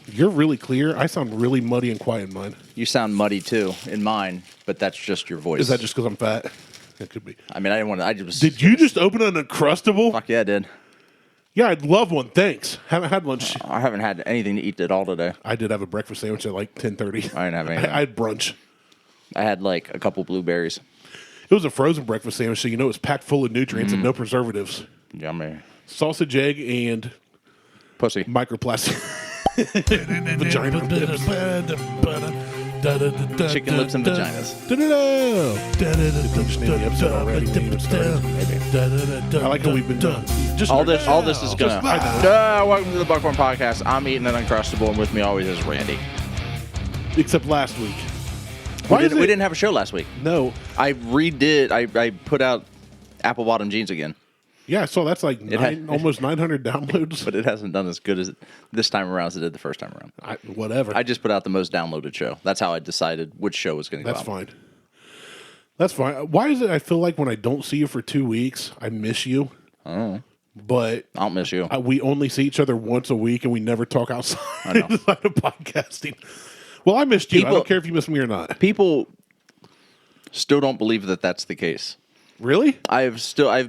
You're really clear. I sound really muddy and quiet in mine. You sound muddy too in mine, but that's just your voice. Is that just because I'm fat? It could be. I mean, I didn't want to. I just Did you just open an Uncrustable? Fuck yeah, I did. Yeah, I'd love one. Thanks. Haven't had lunch. I haven't had anything to eat at all today. I did have a breakfast sandwich at like 10:30. I didn't have anything. I had brunch. I had like a couple blueberries. It was a frozen breakfast sandwich, so you know it's packed full of nutrients and no preservatives. Yummy. Sausage, egg, and Pussy. microplastic. Vagina lips. Chicken lips and vaginas. I like how we've been done. All this is gonna. Welcome to the Buckhorn Podcast. I'm eating an Uncrustable, and with me always is Randy. Except last week. We didn't have a show last week. No. I redid. I put out Apple Bottom Jeans again. Yeah, so that's like almost 900 downloads. But it hasn't done as good as this time around as it did the first time around. Whatever. I just put out the most downloaded show. That's how I decided which show was going to go out. That's fine. That's fine. Why is it I feel like when I don't see you for 2 weeks, I miss you? Oh. But I don't miss you. We only see each other once a week, and we never talk outside of podcasting. Well, I missed you. I don't care if you miss me or not. People still don't believe that that's the case. Really? I've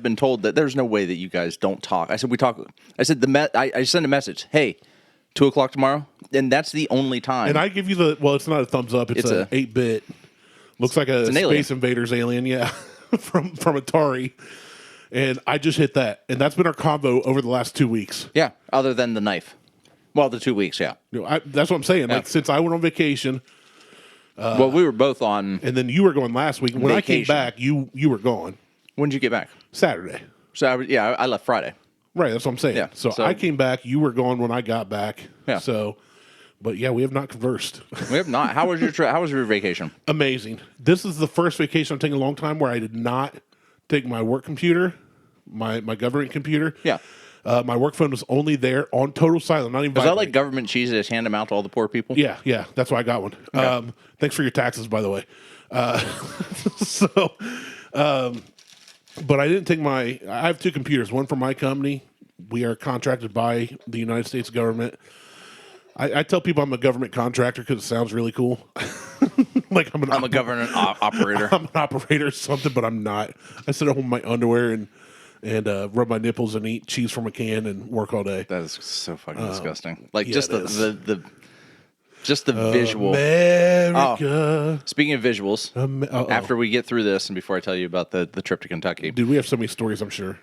been told that there's no way that you guys don't talk. I said we talk. I said I send a message. Hey, 2:00 tomorrow, and that's the only time. And I give you it's not a thumbs up. It's a 8-bit. Looks like a Space Invaders alien. Yeah, from Atari. And I just hit that, and that's been our combo over the last 2 weeks. Yeah, other than the knife. Well, the 2 weeks, yeah. That's what I'm saying. Yeah. Like since I went on vacation. Well, we were both on. And then you were going last week. When vacation. I came back, you were gone. When did you get back? Saturday. So I left Friday. Right, that's what I'm saying. Yeah, so I came back. You were gone when I got back. Yeah. So, but yeah, we have not conversed. We have not. How was your How was your vacation? Amazing. This is the first vacation I'm taking in a long time where I did not take my work computer, my government computer. Yeah. My work phone was only there on total silent, not even vibrating. Is that like government cheese to just hand them out to all the poor people? Yeah. That's why I got one. Okay. Thanks for your taxes, by the way. But I didn't take I have 2 computers, one for my company. We are contracted by the United States government. I tell people I'm a government contractor because it sounds really cool. Like I'm a government operator. I'm an operator or something, but I'm not. I sit at home in my underwear and rub my nipples and eat cheese from a can and work all day. That is so fucking disgusting. Like just the visual. America. Speaking of visuals, after we get through this and before I tell you about the trip to Kentucky. Dude, we have so many stories, I'm sure.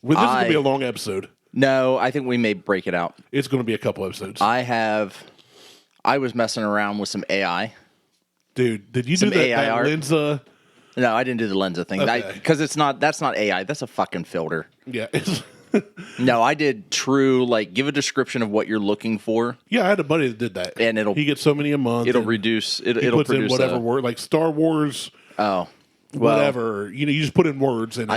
This is going to be a long episode. No, I think we may break it out. It's going to be a couple episodes. I was messing around with some AI. Dude, did you do that Lenza? No, I didn't do the Lenza thing. Because that's not AI. That's a fucking filter. Yeah. No, I did true, give a description of what you're looking for. Yeah, I had a buddy that did that. And he gets so many a month. It'll reduce. It'll puts produce in whatever word, like Star Wars. Oh. Whatever. You just put in words and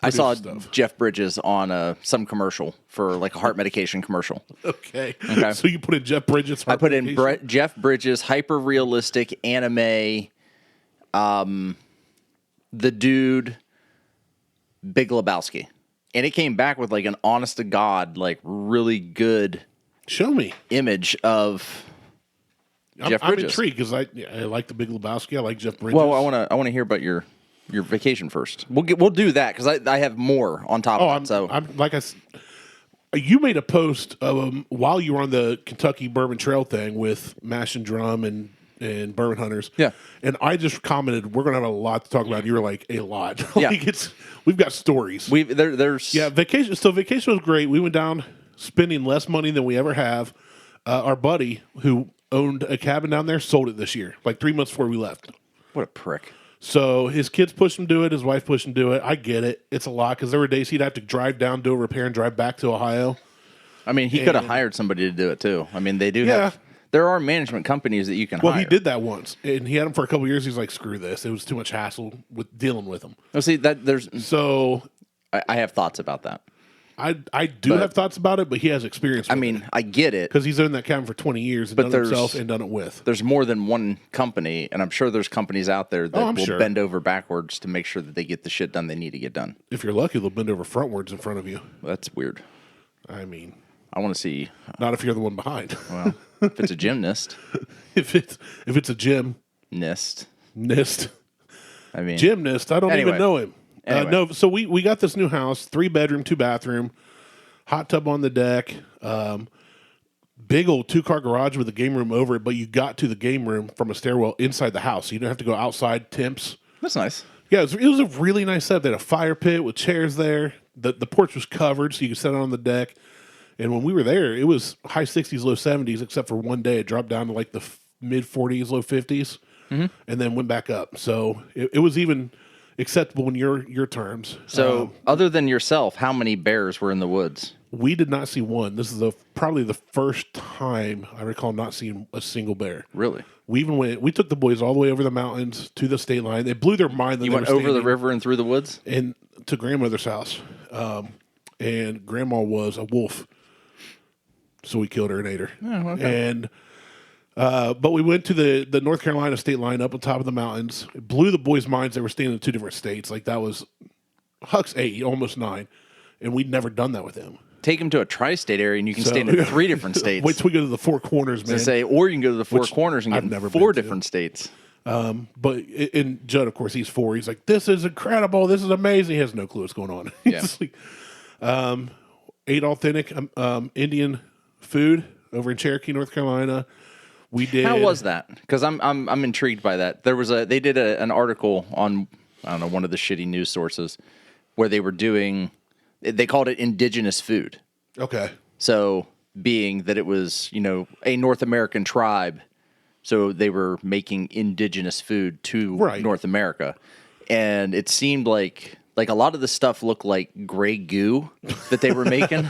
I saw stuff. Jeff Bridges on some commercial for a heart medication commercial. Okay. So you put in Jeff Bridges. I put in Jeff Bridges, hyper realistic anime. The dude, Big Lebowski, and it came back with an honest to God, really good. Show me image of Jeff Bridges. I'm intrigued because I like the Big Lebowski. I like Jeff Bridges. Well, I want to hear about your vacation first. We'll do that because I have more on top of it. You made a post while you were on the Kentucky Bourbon Trail thing with Mash and Drum and Bourbon Hunters. Yeah. And I just commented, we're going to have a lot to talk about. And you were like, a lot. Yeah. We've got stories. Vacation. So vacation was great. We went down spending less money than we ever have. Our buddy who owned a cabin down there sold it this year, 3 months before we left. What a prick. So his kids pushed him to do it. His wife pushed him to do it. I get it. It's a lot because there were days he'd have to drive down, do a repair, and drive back to Ohio. I mean, he could have hired somebody to do it too. I mean, they do have. There are management companies that you can hire. Well, he did that once, and he had them for a couple of years. He's like, screw this. It was too much hassle with dealing with them. Well, see, So I have thoughts about that. I do have thoughts about it, but he has experience with it. I get it. Because he's owned that cabin for 20 years and done it himself and done it with. There's more than one company, and I'm sure there's companies out there that will bend over backwards to make sure that they get the shit done they need to get done. If you're lucky, they'll bend over frontwards in front of you. That's weird. I mean, I want to see. Not if you're the one behind. Well, if it's a gymnast. if it's a gymnast. I mean, gymnast. I don't even know him. Anyway. No. So we got this new house, 3-bedroom, 2-bathroom, hot tub on the deck, big old 2-car garage with a game room over it. But you got to the game room from a stairwell inside the house. So you don't have to go outside temps. That's nice. Yeah, it was a really nice setup. They had a fire pit with chairs there. The porch was covered, so you could sit on the deck. And when we were there, it was high 60s, low 70s, except for one day. It dropped down to like the mid 40s, low 50s, and then went back up. So it was even acceptable in your terms. So other than yourself, how many bears were in the woods? We did not see one. This is probably the first time I recall not seeing a single bear. Really? We took the boys all the way over the mountains to the state line. It blew their mind that you went over the river and through the woods? And to grandmother's house. And grandma was a wolf. So we killed her and ate her. Oh, okay. And but we went to the North Carolina state line up on top of the mountains. It blew the boys' minds. They were staying in 2 different states. Like that was Huck's 8, almost 9. And we'd never done that with him. Take him to a tri-state area, and you can stay in 3 different states. Wait till we go to the Four Corners, man. Or you can go to the Four Corners and get in 4 different states. But in Judd, of course, he's 4. He's like, "This is incredible. This is amazing." He has no clue what's going on. Yeah. He's like, ate authentic Indian food over in Cherokee, North Carolina. We did. How was that? Because I'm intrigued by that. They did an article on, I don't know, one of the shitty news sources where they were doing. They called it indigenous food. Okay. So being that it was, a North American tribe, so they were making indigenous food to North America. And it seemed like a lot of the stuff looked like gray goo that they were making.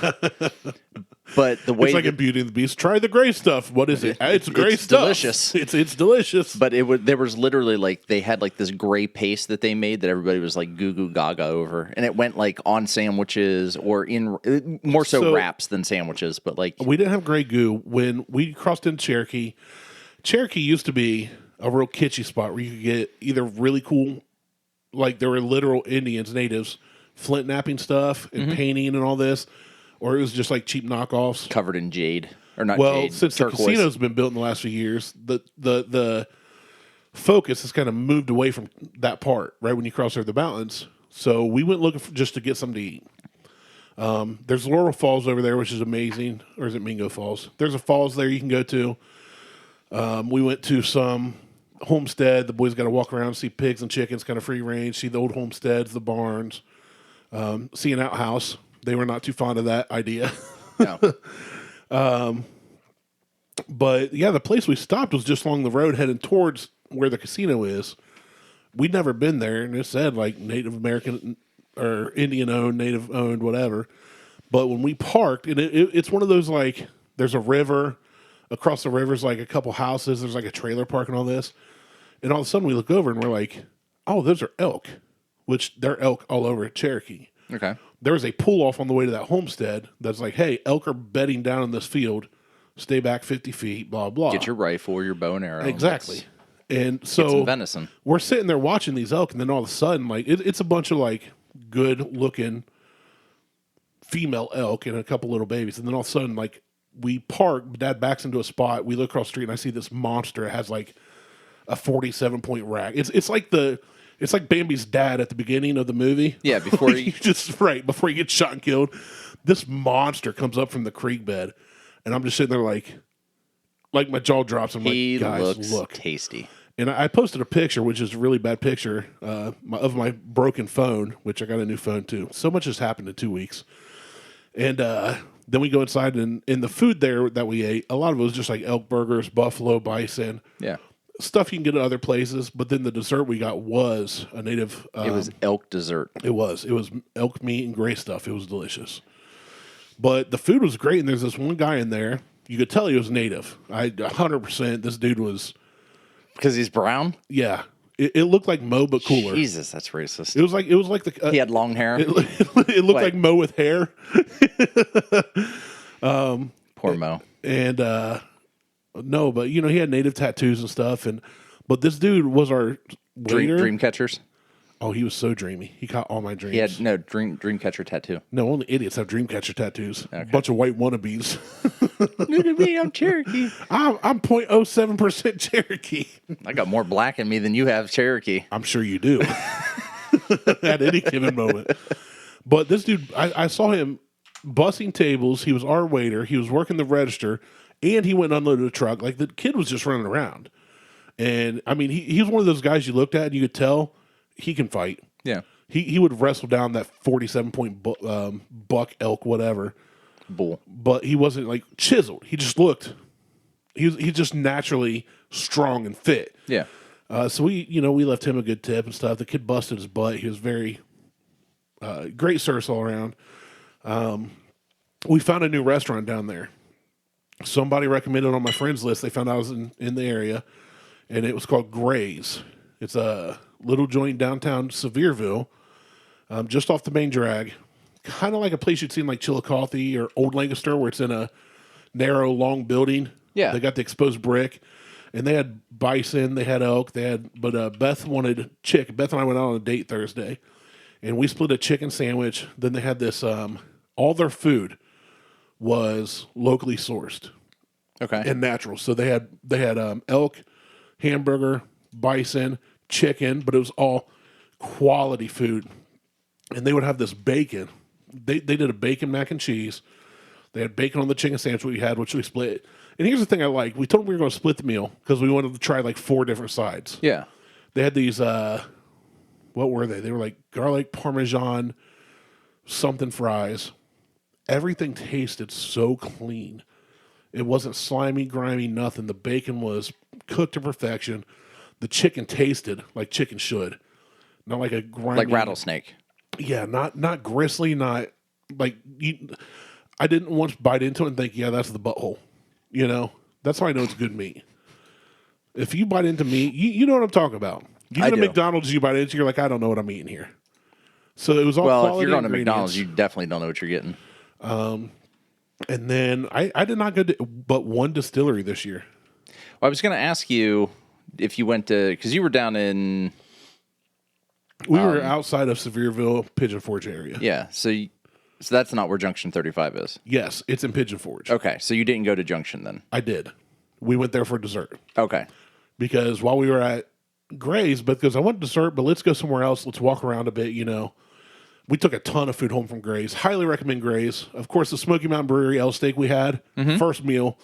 But the way it's like in Beauty and the Beast. Try the gray stuff. What is it? It's gray stuff. Delicious. It's delicious. But there was literally they had this gray paste that they made that everybody was like goo goo gaga over, and it went on sandwiches or in more so wraps than sandwiches. But we didn't have gray goo when we crossed into Cherokee. Cherokee used to be a real kitschy spot where you could get either really cool, like there were literal Indians, natives, flint knapping stuff and painting and all this. Or it was just like cheap knockoffs. Covered in jade. Or not well, jade, since turquoise. The casino's been built in the last few years, the focus has kind of moved away from that part, right when you cross over the mountains. So we went looking just to get something to eat. There's Laurel Falls over there, which is amazing. Or is it Mingo Falls? There's a falls there you can go to. We went to some homestead. The boys got to walk around, see pigs and chickens, kind of free range, see the old homesteads, the barns, see an outhouse. They were not too fond of that idea. No. But yeah, the place we stopped was just along the road heading towards where the casino is. We'd never been there, and it said Native American or Indian owned, Native owned, whatever. But when we parked, and it's one of those there's a river. Across the river's a couple houses. There's a trailer park and all this. And all of a sudden we look over and we're like, oh, those are elk, which they're elk all over Cherokee. Okay. There was a pull off on the way to that homestead that's like, hey, elk are bedding down in this field. Stay back 50 feet, blah, blah. Get your rifle or your bow and arrow. Exactly. And so get some venison. We're sitting there watching these elk, and then all of a sudden, it's a bunch of good looking female elk and a couple little babies. And then all of a sudden, we park, Dad backs into a spot, we look across the street, and I see this monster. It has a 47-point rack. It's like Bambi's dad at the beginning of the movie. Yeah, before he before he gets shot and killed. This monster comes up from the creek bed, and I'm just sitting there my jaw drops. I'm he guys, looks tasty. And I posted a picture, which is a really bad picture, of my broken phone, which I got a new phone too. So much has happened in 2 weeks. And then we go inside, and in the food there that we ate, a lot of it was just elk burgers, buffalo, bison. Yeah. Stuff you can get at other places, but then the dessert we got was a native. It was elk dessert. It was elk meat and gray stuff. It was delicious, but the food was great. And there's this one guy in there. You could tell he was native. 100%. This dude was because he's brown. Yeah, it looked like Mo but cooler. Jesus, that's racist. It was like the he had long hair. It looked like Mo with hair. Poor Mo. And no, but he had native tattoos and stuff, but this dude was our waiter. Dream catchers. Oh, he was so dreamy. He caught all my dreams. He had no Dreamcatcher tattoo. No, only idiots have Dreamcatcher tattoos. Okay. Bunch of white wannabes. Look at me, I'm Cherokee. I'm 0.07% Cherokee. I got more black in me than you have Cherokee. I'm sure you do. At any given moment. But this dude, I saw him bussing tables. He was our waiter. He was working the register, and he went and unloaded a truck. Like, the kid was just running around. And, I mean, he was one of those guys you looked at and you could tell he can fight. Yeah. He would wrestle down that 47-point buck, elk, whatever. Bull. But he wasn't, like, chiseled. He just looked, he's just naturally strong and fit. Yeah. So we left him a good tip and stuff. The kid busted his butt. He was very great service all around. We found a new restaurant down there. Somebody recommended on my friends list. They found I was in the area, and it was called Gray's. It's a little joint downtown Sevierville, just off the main drag. Kind of like a place you'd see in like Chillicothe or Old Lancaster, where it's in a narrow, long building. Yeah. They got the exposed brick. And they had bison, they had elk, but Beth wanted chicken. Beth and I went out on a date Thursday, and we split a chicken sandwich. Then they had this, all their food was locally sourced. Okay. And natural. So they had elk, hamburger, bison, chicken, but it was all quality food. And they would have this bacon. They did a bacon mac and cheese. They had bacon on the chicken sandwich we had, which we split. And here's the thing I like. We told them we were going to split the meal because we wanted to try like 4 different sides. Yeah. They had these, what were they? They were like garlic, Parmesan, something fries. Everything tasted so clean. It wasn't slimy, grimy, nothing. The bacon was cooked to perfection. The chicken tasted like chicken should. Not like a grimy. Like rattlesnake. Yeah, not gristly, not like... I didn't once bite into it and think, yeah, that's the butthole. You know? That's how I know it's good meat. If you bite into meat, you know what I'm talking about. You go to McDonald's, you bite into it, you're like, I don't know what I'm eating here. So it was all quality. Well, if you're going to McDonald's, you definitely don't know what you're getting. And then I did not go to but one distillery this year. Well, I was going to ask you if you went to, because you were down in... We were outside of Sevierville, Pigeon Forge area. Yeah, so that's not where Junction 35 is? Yes, it's in Pigeon Forge. Okay, so you didn't go to Junction then? I did. We went there for dessert. Okay. Because while we were at Gray's, because I want dessert, but let's go somewhere else. Let's walk around a bit, you know. We took a ton of food home from Gray's. Highly recommend Gray's. Of course, the Smoky Mountain Brewery L steak we had, first meal,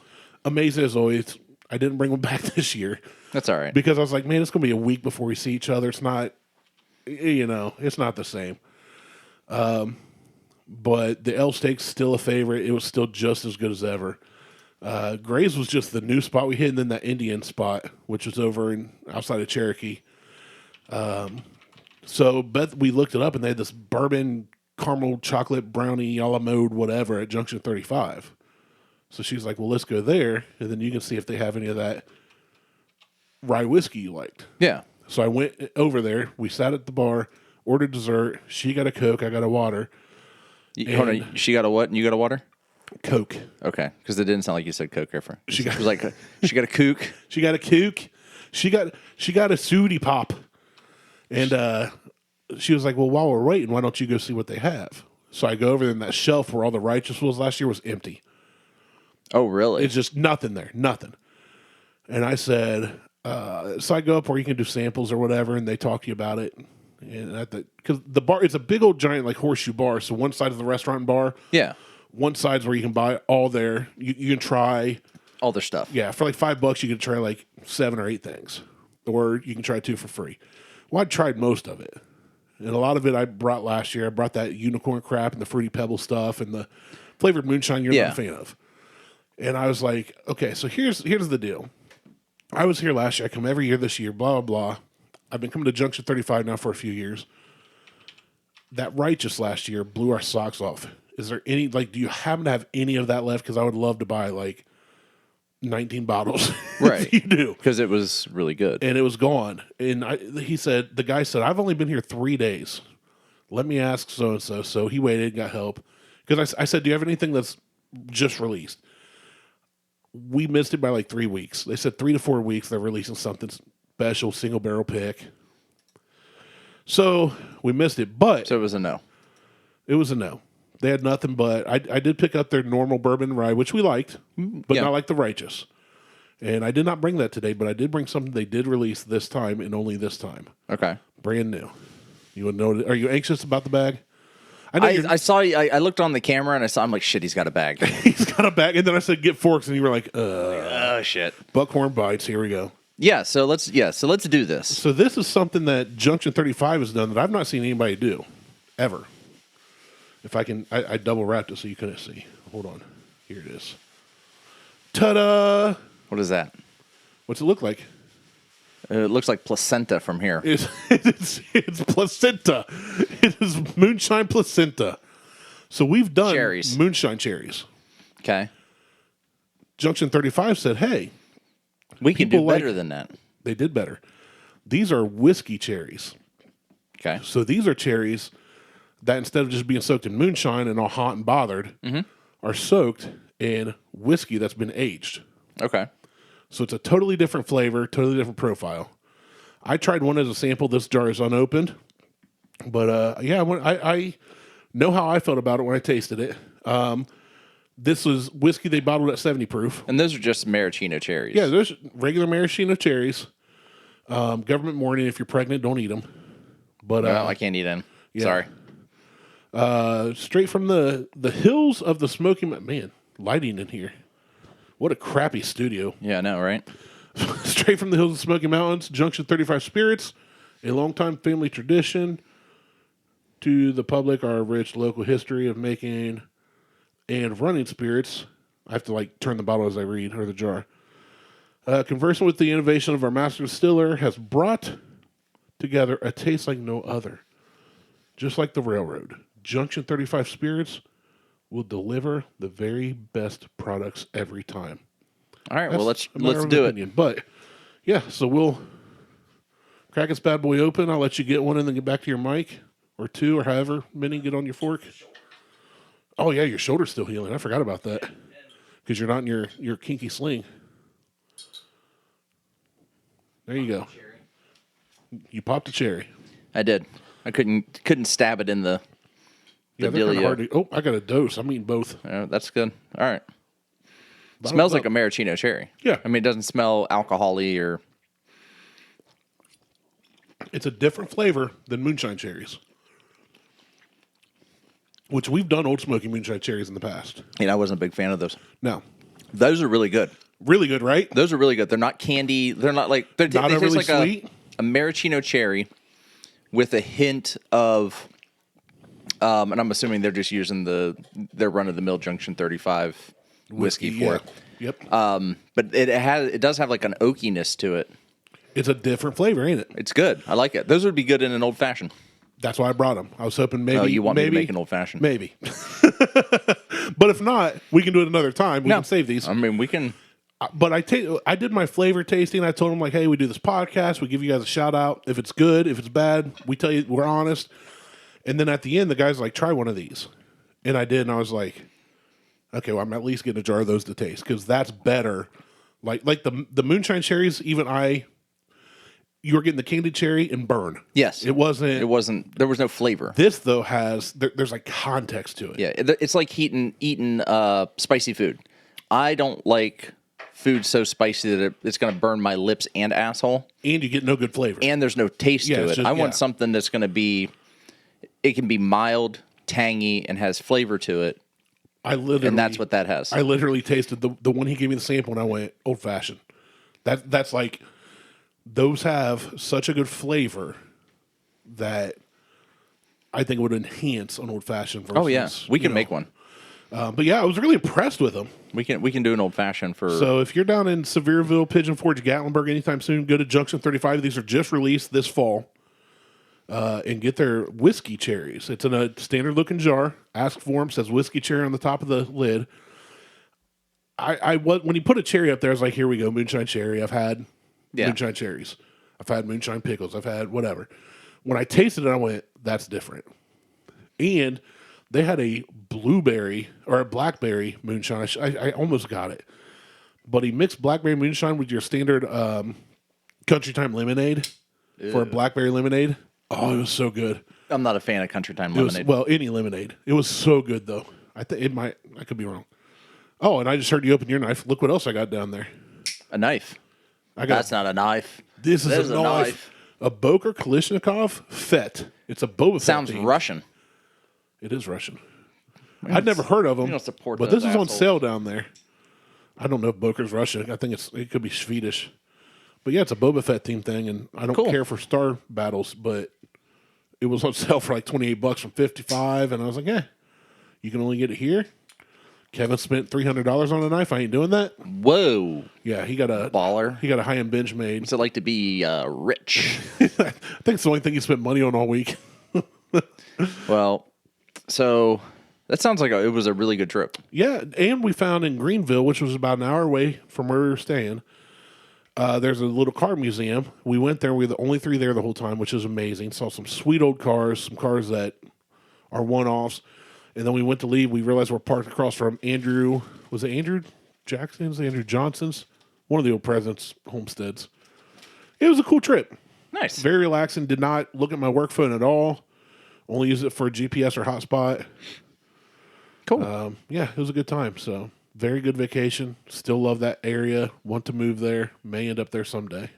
amazing as always. I didn't bring them back this year. That's all right. Because I was like, man, it's going to be a week before we see each other. It's not, you know, it's not the same. But the L steak's still a favorite. It was still just as good as ever. Gray's was just the new spot we hit, and then that Indian spot, which was over outside of Cherokee. So Beth, we looked it up, and they had this bourbon caramel chocolate brownie a la mode whatever at Junction 35. So she's like, well, let's go there, and then you can see if they have any of that rye whiskey you liked. Yeah. So I went over there. We sat at the bar, ordered dessert. She got a Coke. I got a water. Hold on. She got a what and you got a water? Coke. Okay. Because it didn't sound like you said Coke ever. She got, it was like she got a kook. She got a kook. She got a Sooty Pop. And she was like, well, while we're waiting, why don't you go see what they have? So I go over there, and that shelf where all the Righteous was last year was empty. Oh, really? It's just nothing there. Nothing. And I said, so I go up where you can do samples or whatever, and they talk to you about it. And because the bar, it's a big old giant like horseshoe bar. So one side is the restaurant bar. Yeah. One side's where you can buy all their, you can try all their stuff. Yeah. For like $5, you can try like 7 or 8 things, or you can try 2 for free. Well, I tried most of it. And a lot of it I brought last year. I brought that unicorn crap and the Fruity Pebble stuff and the flavored moonshine you're not a fan of. And I was like, okay, so here's the deal. I was here last year. I come every year this year, blah, blah, blah. I've been coming to Junction 35 now for a few years. That Righteous last year blew our socks off. Is there any, like, do you happen to have any of that left? Because I would love to buy, like, 19 bottles. Right. You do. Because it was really good. And it was gone. And the guy said, I've only been here 3 days. Let me ask so-and-so. So he waited and got help. Because I said, do you have anything that's just released? We missed it by like 3 weeks. They said 3 to 4 weeks they're releasing something special, single barrel pick. So we missed it, but So it was a no. It was a no. They had nothing but I did pick up their normal bourbon rye, which we liked, but not like the Righteous. And I did not bring that today, but I did bring something they did release this time and only this time. Okay. Brand new. You would know. Are you anxious about the bag? I saw you. I looked on the camera and I'm like, shit, he's got a bag. He's got a bag. And then I said, get forks. And you were like, oh, shit. Buckhorn Bites. Here we go. Yeah. So let's do this. So this is something that Junction 35 has done that I've not seen anybody do ever. If I can, I double wrapped it so you couldn't see. Hold on. Here it is. Ta-da! What is that? What's it look like? It looks like placenta from here. It's placenta. It is moonshine placenta. So we've done cherries. Moonshine cherries. Okay. Junction 35 said, hey. We can do better than that. They did better. These are whiskey cherries. Okay. So these are cherries that instead of just being soaked in moonshine and all hot and bothered, are soaked in whiskey that's been aged. Okay. So it's a totally different flavor, totally different profile. I tried one as a sample. This jar is unopened. But, I know how I felt about it when I tasted it. This was whiskey they bottled at 70 proof. And those are just maraschino cherries. Yeah, there's regular maraschino cherries. Government warning, if you're pregnant, don't eat them. But I can't eat them. Yeah. Sorry. Straight from the hills of the Smoky Mountains. Man, lighting in here. What a crappy studio. Yeah, I know, right? Straight from the hills of the Smoky Mountains, Junction 35 Spirits, a longtime family tradition. To the public, our rich local history of making and running spirits. I have to turn the bottle as I read, or the jar. Conversing with the innovation of our master distiller has brought together a taste like no other. Just like the railroad, Junction 35 Spirits will deliver the very best products every time. All right, well, let's do it. But, yeah, so we'll crack this bad boy open. I'll let you get one and then get back to your mic, or two, or however many get on your fork. Oh, yeah, your shoulder's still healing. I forgot about that because you're not in your kinky sling. There you go. You popped a cherry. I did. I couldn't stab it in the dealio. Oh, I got a dose. I'm eating both. That's good. All right. Smells like a maraschino cherry. Yeah. I mean, it doesn't smell alcohol-y or... It's a different flavor than moonshine cherries, which we've done Old Smoky moonshine cherries in the past. Yeah, I wasn't a big fan of those. No. Those are really good. Really good, right? Those are really good. They're not candy. They're not like... They not overly like sweet. A maraschino cherry with a hint of... and I'm assuming they're just using their run-of-the-mill Junction 35 whiskey for it. Yep. But it does have like an oakiness to it. It's a different flavor, ain't it? It's good. I like it. Those would be good in an old-fashioned. That's why I brought them. I was hoping maybe... Oh, you want me to make an old-fashioned? Maybe. But if not, we can do it another time. We can save these. I mean, we can... But I did my flavor tasting. I told them, like, hey, we do this podcast. We give you guys a shout-out. If it's good, if it's bad, we tell you we're honest. And then at the end, the guy's like, try one of these. And I did, and I was like, okay, well, I'm at least getting a jar of those to taste, because that's better. Like the moonshine cherries, you were getting the candied cherry and burn. Yes. It wasn't. There was no flavor. This, though, there's like context to it. Yeah, it's like eating spicy food. I don't like food so spicy that it's going to burn my lips and asshole. And you get no good flavor. And there's no taste to it. I want something that's going to be... It can be mild, tangy, and has flavor to it. And that's what that has. I literally tasted the one he gave me the sample, and I went, old-fashioned. That's like... Those have such a good flavor that I think it would enhance an old-fashioned versus... Oh, yeah. We can make one. But yeah, I was really impressed with them. We can do an old-fashioned for... So if you're down in Sevierville, Pigeon Forge, Gatlinburg anytime soon, go to Junction 35. These are just released this fall. And get their whiskey cherries. It's in a standard-looking jar. Ask for them. Says whiskey cherry on the top of the lid. When you put a cherry up there, I was like, here we go, moonshine cherry. I've had moonshine cherries. I've had moonshine pickles. I've had whatever. When I tasted it, I went, that's different. And they had a blueberry or a blackberry moonshine. I almost got it. But he mixed blackberry moonshine with your standard Country Time lemonade for a blackberry lemonade. Oh, it was so good. I'm not a fan of Country Time lemonade. Any lemonade. It was so good though. I could be wrong. Oh, and I just heard you open your knife. Look what else I got down there. A knife. That's not a knife. This is a knife. A Boker Kalashnikov Fett. It's a Boba Fett. Sounds Russian. It is Russian. I'd never heard of them. But this is on sale down there. I don't know if Boker's Russian. I think it could be Swedish. But yeah, it's a Boba Fett team thing, and I don't care for Star Battles, but it was on sale for like $28 from $55, and I was like, you can only get it here. Kevin spent $300 on a knife. I ain't doing that. Whoa. Yeah, he got a baller. He got a high-end bench made. What's it like to be rich? I think it's the only thing he spent money on all week. Well, so that sounds like it was a really good trip. Yeah, and we found in Greenville, which was about an hour away from where we were staying, there's a little car museum. We went there. We were the only three there the whole time, which is amazing. Saw some sweet old cars, some cars that are one-offs. And then we went to leave. We realized we're parked across from Andrew Jackson's, Andrew Johnson's, one of the old president's homesteads. It was a cool trip. Nice. Very relaxing. Did not look at my work phone at all. Only use it for GPS or hotspot. Cool. Yeah, it was a good time. So, very good vacation. Still love that area. Want to move there. May end up there someday.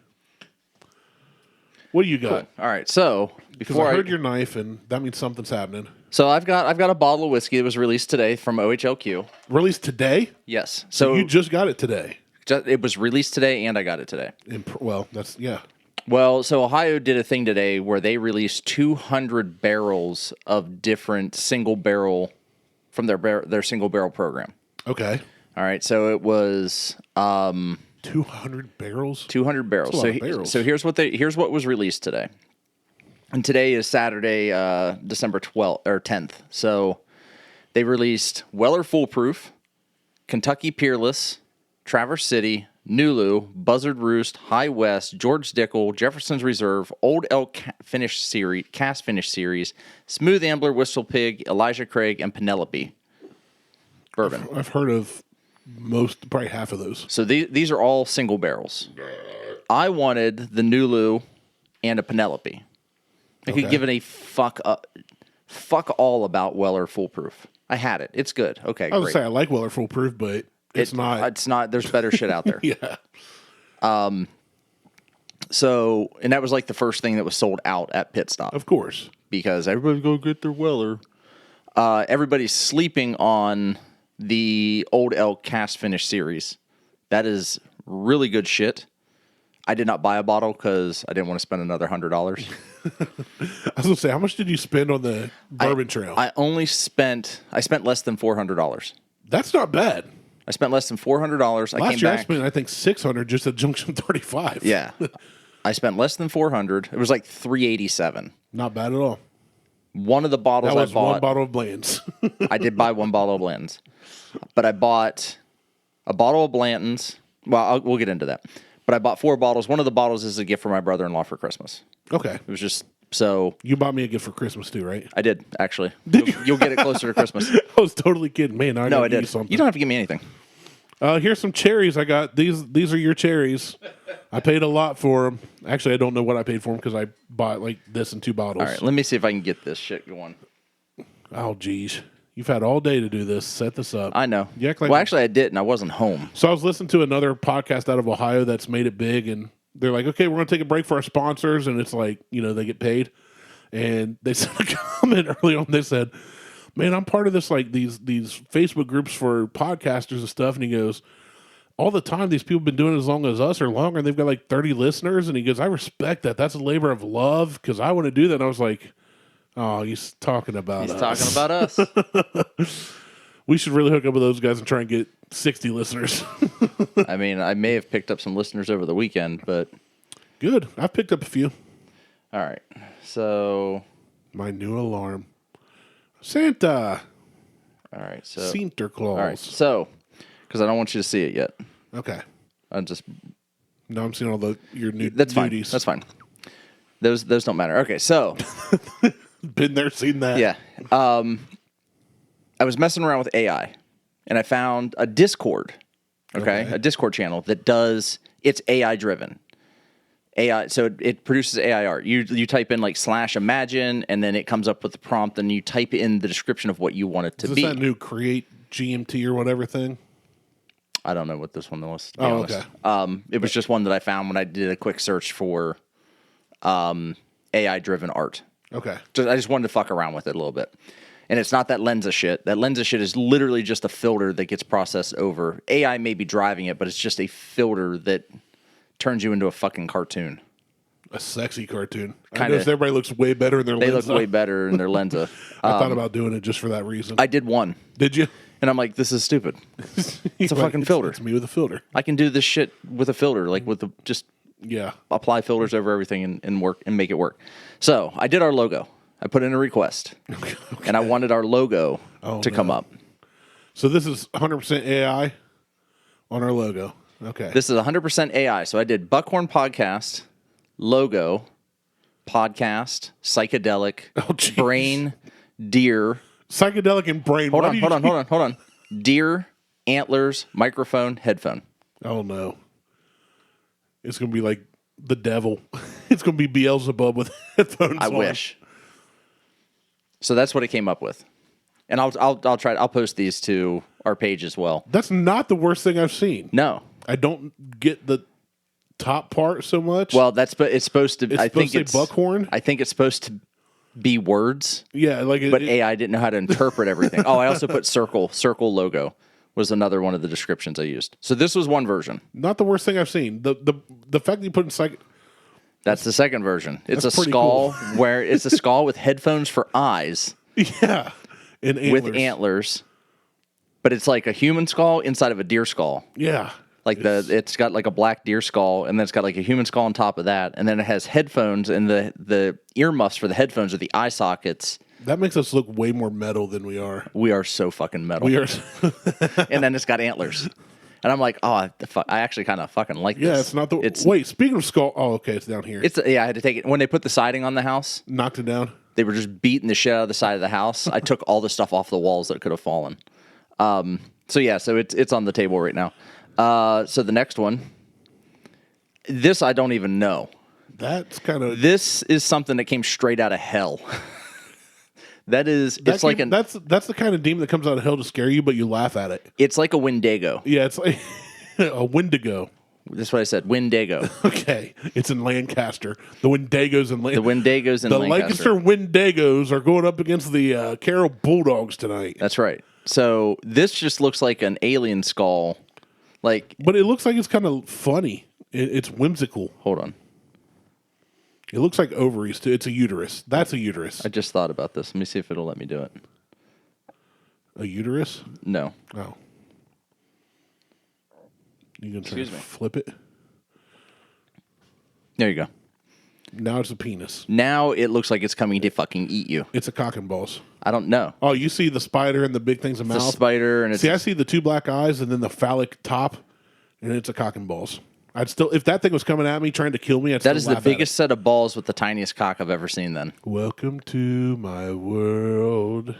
What do you got? Cool. All right. So, before I heard your knife, and that means something's happening. So I've got a bottle of whiskey that was released today from OHLQ. Released today? Yes. So you just got it today. It was released today, and I got it today. Well, so Ohio did a thing today where they released 200 barrels of different single barrel from their single barrel program. Okay. All right. So it was 200 barrels. 200 barrels. That's a lot of barrels. So here's what was released today. And today is Saturday, December 12th or 10th. So they released Weller Foolproof, Kentucky Peerless, Traverse City, Nulu, Buzzard Roost, High West, George Dickel, Jefferson's Reserve, Old Elk Cast Finish Series, Smooth Ambler, Whistle Pig, Elijah Craig, and Penelope bourbon. I've heard of probably half of those. So these are all single barrels. I wanted the Nulu and a Penelope. I could give it a fuck all about Weller Foolproof. I had it. It's good. Okay, I was say I like Weller Foolproof, but it's not. It's not. There's better shit out there. Yeah. So, and that was like the first thing that was sold out at Pit Stop. Of course. Because everybody's go get their Weller. Everybody's sleeping on the Old Elk Cast Finish Series. That is really good shit. I did not buy a bottle because I didn't want to spend another $100. I was going to say, how much did you spend on the bourbon trail? I spent less than $400. That's not bad. I spent less than $400. Last year I spent, I think, $600 just at Junction 35. Yeah. I spent less than $400. It was like $387. Not bad at all. One of the bottles I bought. One bottle of Blanton's. I did buy one bottle of Blanton's. But I bought a bottle of Blanton's. Well, we'll get into that. But I bought 4 bottles. One of the bottles is a gift for my brother-in-law for Christmas. Okay. It was just so... You bought me a gift for Christmas too, right? I did, actually. Did you? You'll get it closer to Christmas. I was totally kidding. Man, no, I did. You don't have to give me anything. Here's some cherries I got. These are your cherries. I paid a lot for them. Actually, I don't know what I paid for them because I bought like this in 2 bottles. All right, let me see if I can get this shit going. Oh, geez. You've had all day to do this, set this up. I know. Actually, I didn't. I wasn't home. So I was listening to another podcast out of Ohio that's made it big, and they're like, okay, we're going to take a break for our sponsors, and it's like, they get paid. And they said a comment early on, they said, man, I'm part of this, like, these Facebook groups for podcasters and stuff, and he goes, all the time, these people have been doing it as long as us or longer, and they've got like 30 listeners, and he goes, I respect that. That's a labor of love, because I want to do that. And I was like, oh, he's talking about us. He's talking about us. We should really hook up with those guys and try and get 60 listeners. I mean, I may have picked up some listeners over the weekend, but... Good. I've picked up a few. All right. So... My new alarm. Santa. All right. So... Santa Claus. All right. So, because I don't want you to see it yet. Okay. I'm just... No, I'm seeing all your new That's duties. Fine. That's fine. Those don't matter. Okay, so... Been there, seen that. Yeah. I was messing around with AI, and I found a Discord, okay? A Discord channel that it's AI driven. AI. So it produces AI art. You type in like /imagine, and then it comes up with the prompt, and you type in the description of what you want it to be. Is this that new Create GMT or whatever thing? I don't know what this one was, to be honest. Okay. It was just one that I found when I did a quick search for AI-driven art. Okay. I just wanted to fuck around with it a little bit. And it's not that Lensa shit. That Lensa shit is literally just a filter that gets processed over. AI may be driving it, but it's just a filter that turns you into a fucking cartoon. A sexy cartoon. Kinda. I noticed everybody looks way better in their Lensa. They look way better in their Lensa. I thought about doing it just for that reason. I did one. Did you? And I'm like, this is stupid. It's a fucking filter. It's me with a filter. I can do this shit with a filter, like with just apply filters over everything and work and make it work. So I did our logo. I put in a request, and I wanted our logo to come up. So this is 100% AI on our logo. Okay. This is 100% AI. So I did Buckhorn Podcast, logo, podcast, psychedelic, brain, deer. Psychedelic and brain. Hold on. Deer, antlers, microphone, headphone. Oh, no. It's going to be like the devil. It's going to be Beelzebub with headphones I wish. So that's what it came up with. And I'll post these to our page as well. That's not the worst thing I've seen. No. I don't get the top part so much. Well, it's supposed to. I think it's Buckhorn. I think it's supposed to be words. Yeah, but AI didn't know how to interpret everything. Oh, I also put circle logo was another one of the descriptions I used. So this was one version. Not the worst thing I've seen. The fact that you put in That's the second version. It's a skull where it's a skull with headphones for eyes. Yeah, and antlers. With antlers. But it's like a human skull inside of a deer skull. Yeah. Like it's got like a black deer skull, and then it's got like a human skull on top of that, and then it has headphones, and the earmuffs for the headphones are the eye sockets. That makes us look way more metal than we are. We are so fucking metal. We are. And then it's got antlers, and I'm like, oh, I actually kind of fucking like this. Yeah, it's not the. Wait, speaking of skull, okay, it's down here. I had to take it when they put the siding on the house. Knocked it down. They were just beating the shit out of the side of the house. I took all the stuff off the walls that could have fallen. So it's on the table right now. So the next one, this I don't even know. That's kind of. This is something that came straight out of hell. That's the kind of demon that comes out of hell to scare you, but you laugh at it. It's like a Wendigo. Yeah, it's like a Wendigo. That's what I said, Wendigo. Okay, it's in Lancaster. The Wendigos in Lancaster. The Wendigos in Lancaster. The Lancaster Wendigos are going up against the Carroll Bulldogs tonight. That's right. So this just looks like an alien skull. But it looks like it's kind of funny. It's whimsical. Hold on. It looks like ovaries, too. It's a uterus. That's a uterus. I just thought about this. Let me see if it'll let me do it. A uterus? No. Oh. You going to try to flip it? There you go. Now it's a penis. Now it looks like it's coming to fucking eat you. It's a cock and balls. I don't know. Oh, you see the spider and the big things in mouth? The spider and I see the two black eyes and then the phallic top, and it's a cock and balls. If that thing was coming at me trying to kill me, that is the biggest set of balls with the tiniest cock I've ever seen. Then welcome to my world.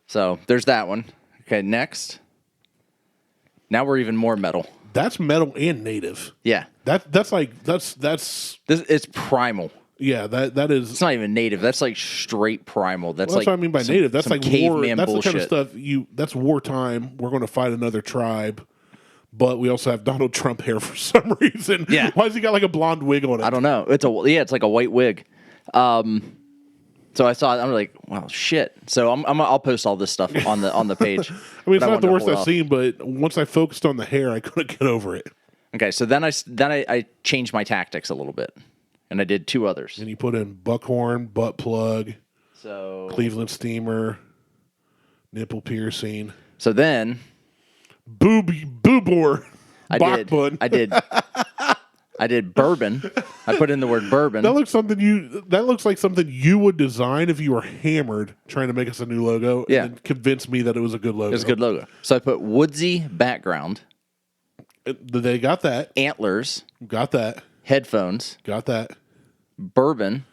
So there's that one. Okay, next. Now we're even more metal. That's metal and native. Yeah, that's it's primal. Yeah, that is. It's not even native. That's like straight primal. That's what I mean by native. That's like caveman war. Bullshit. That's the kind of stuff that's wartime. We're going to fight another tribe, but we also have Donald Trump hair for some reason. Yeah, why has he got like a blonde wig on it? I don't know. It's like a white wig. So I saw it. I'm like, wow, shit. So I'll post all this stuff on the page. I mean, it's not the worst I've seen, but once I focused on the hair, I couldn't get over it. Okay, so then I changed my tactics a little bit, and I did two others. And you put in buckhorn, butt plug, Cleveland steamer, nipple piercing. So then, boobor. I did bourbon. I put in the word bourbon. That looks like something you would design if you were hammered trying to make us a new logo. Yeah. And convince me that it was a good logo. It was a good logo. So I put woodsy background. They got that. Antlers. Got that. Headphones. Got that. Bourbon.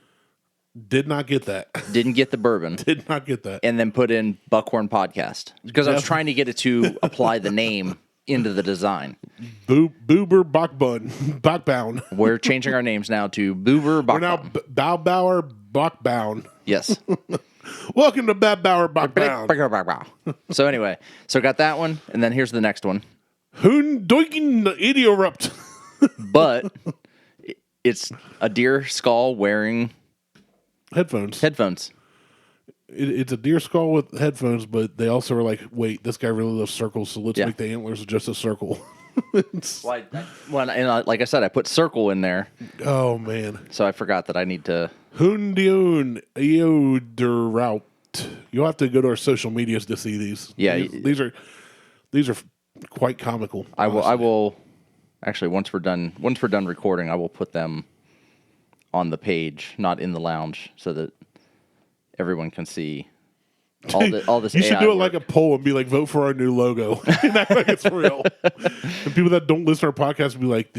Did not get that. Didn't get the bourbon. Did not get that. And then put in Buckhorn Podcast. Because I was trying to get it to apply the name into the design. Boober Bachbaun. We're changing our names now to Boober Bachbaun. We're now Baubauer Bachbaun. Yes. Welcome to Baubauer Bachbaun. So anyway, so got that one, and then here's the next one. Hundoiken Idiorupt. But it's a deer skull wearing headphones. It's a deer skull with headphones, but they also are like, wait, this guy really loves circles, so let's make the antlers just a circle. Like I said, I put circle in there. Oh, man. So I forgot that I need to... Hundion Eoderrout. You'll have to go to our social medias to see these. Yeah. These are quite comical. I will... Actually, once we're done recording, I will put them on the page, not in the lounge, so that everyone can see all this. You should AI do it work. like a poll and be like, vote for our new logo. And act like it's real. And people that don't listen to our podcast will be like,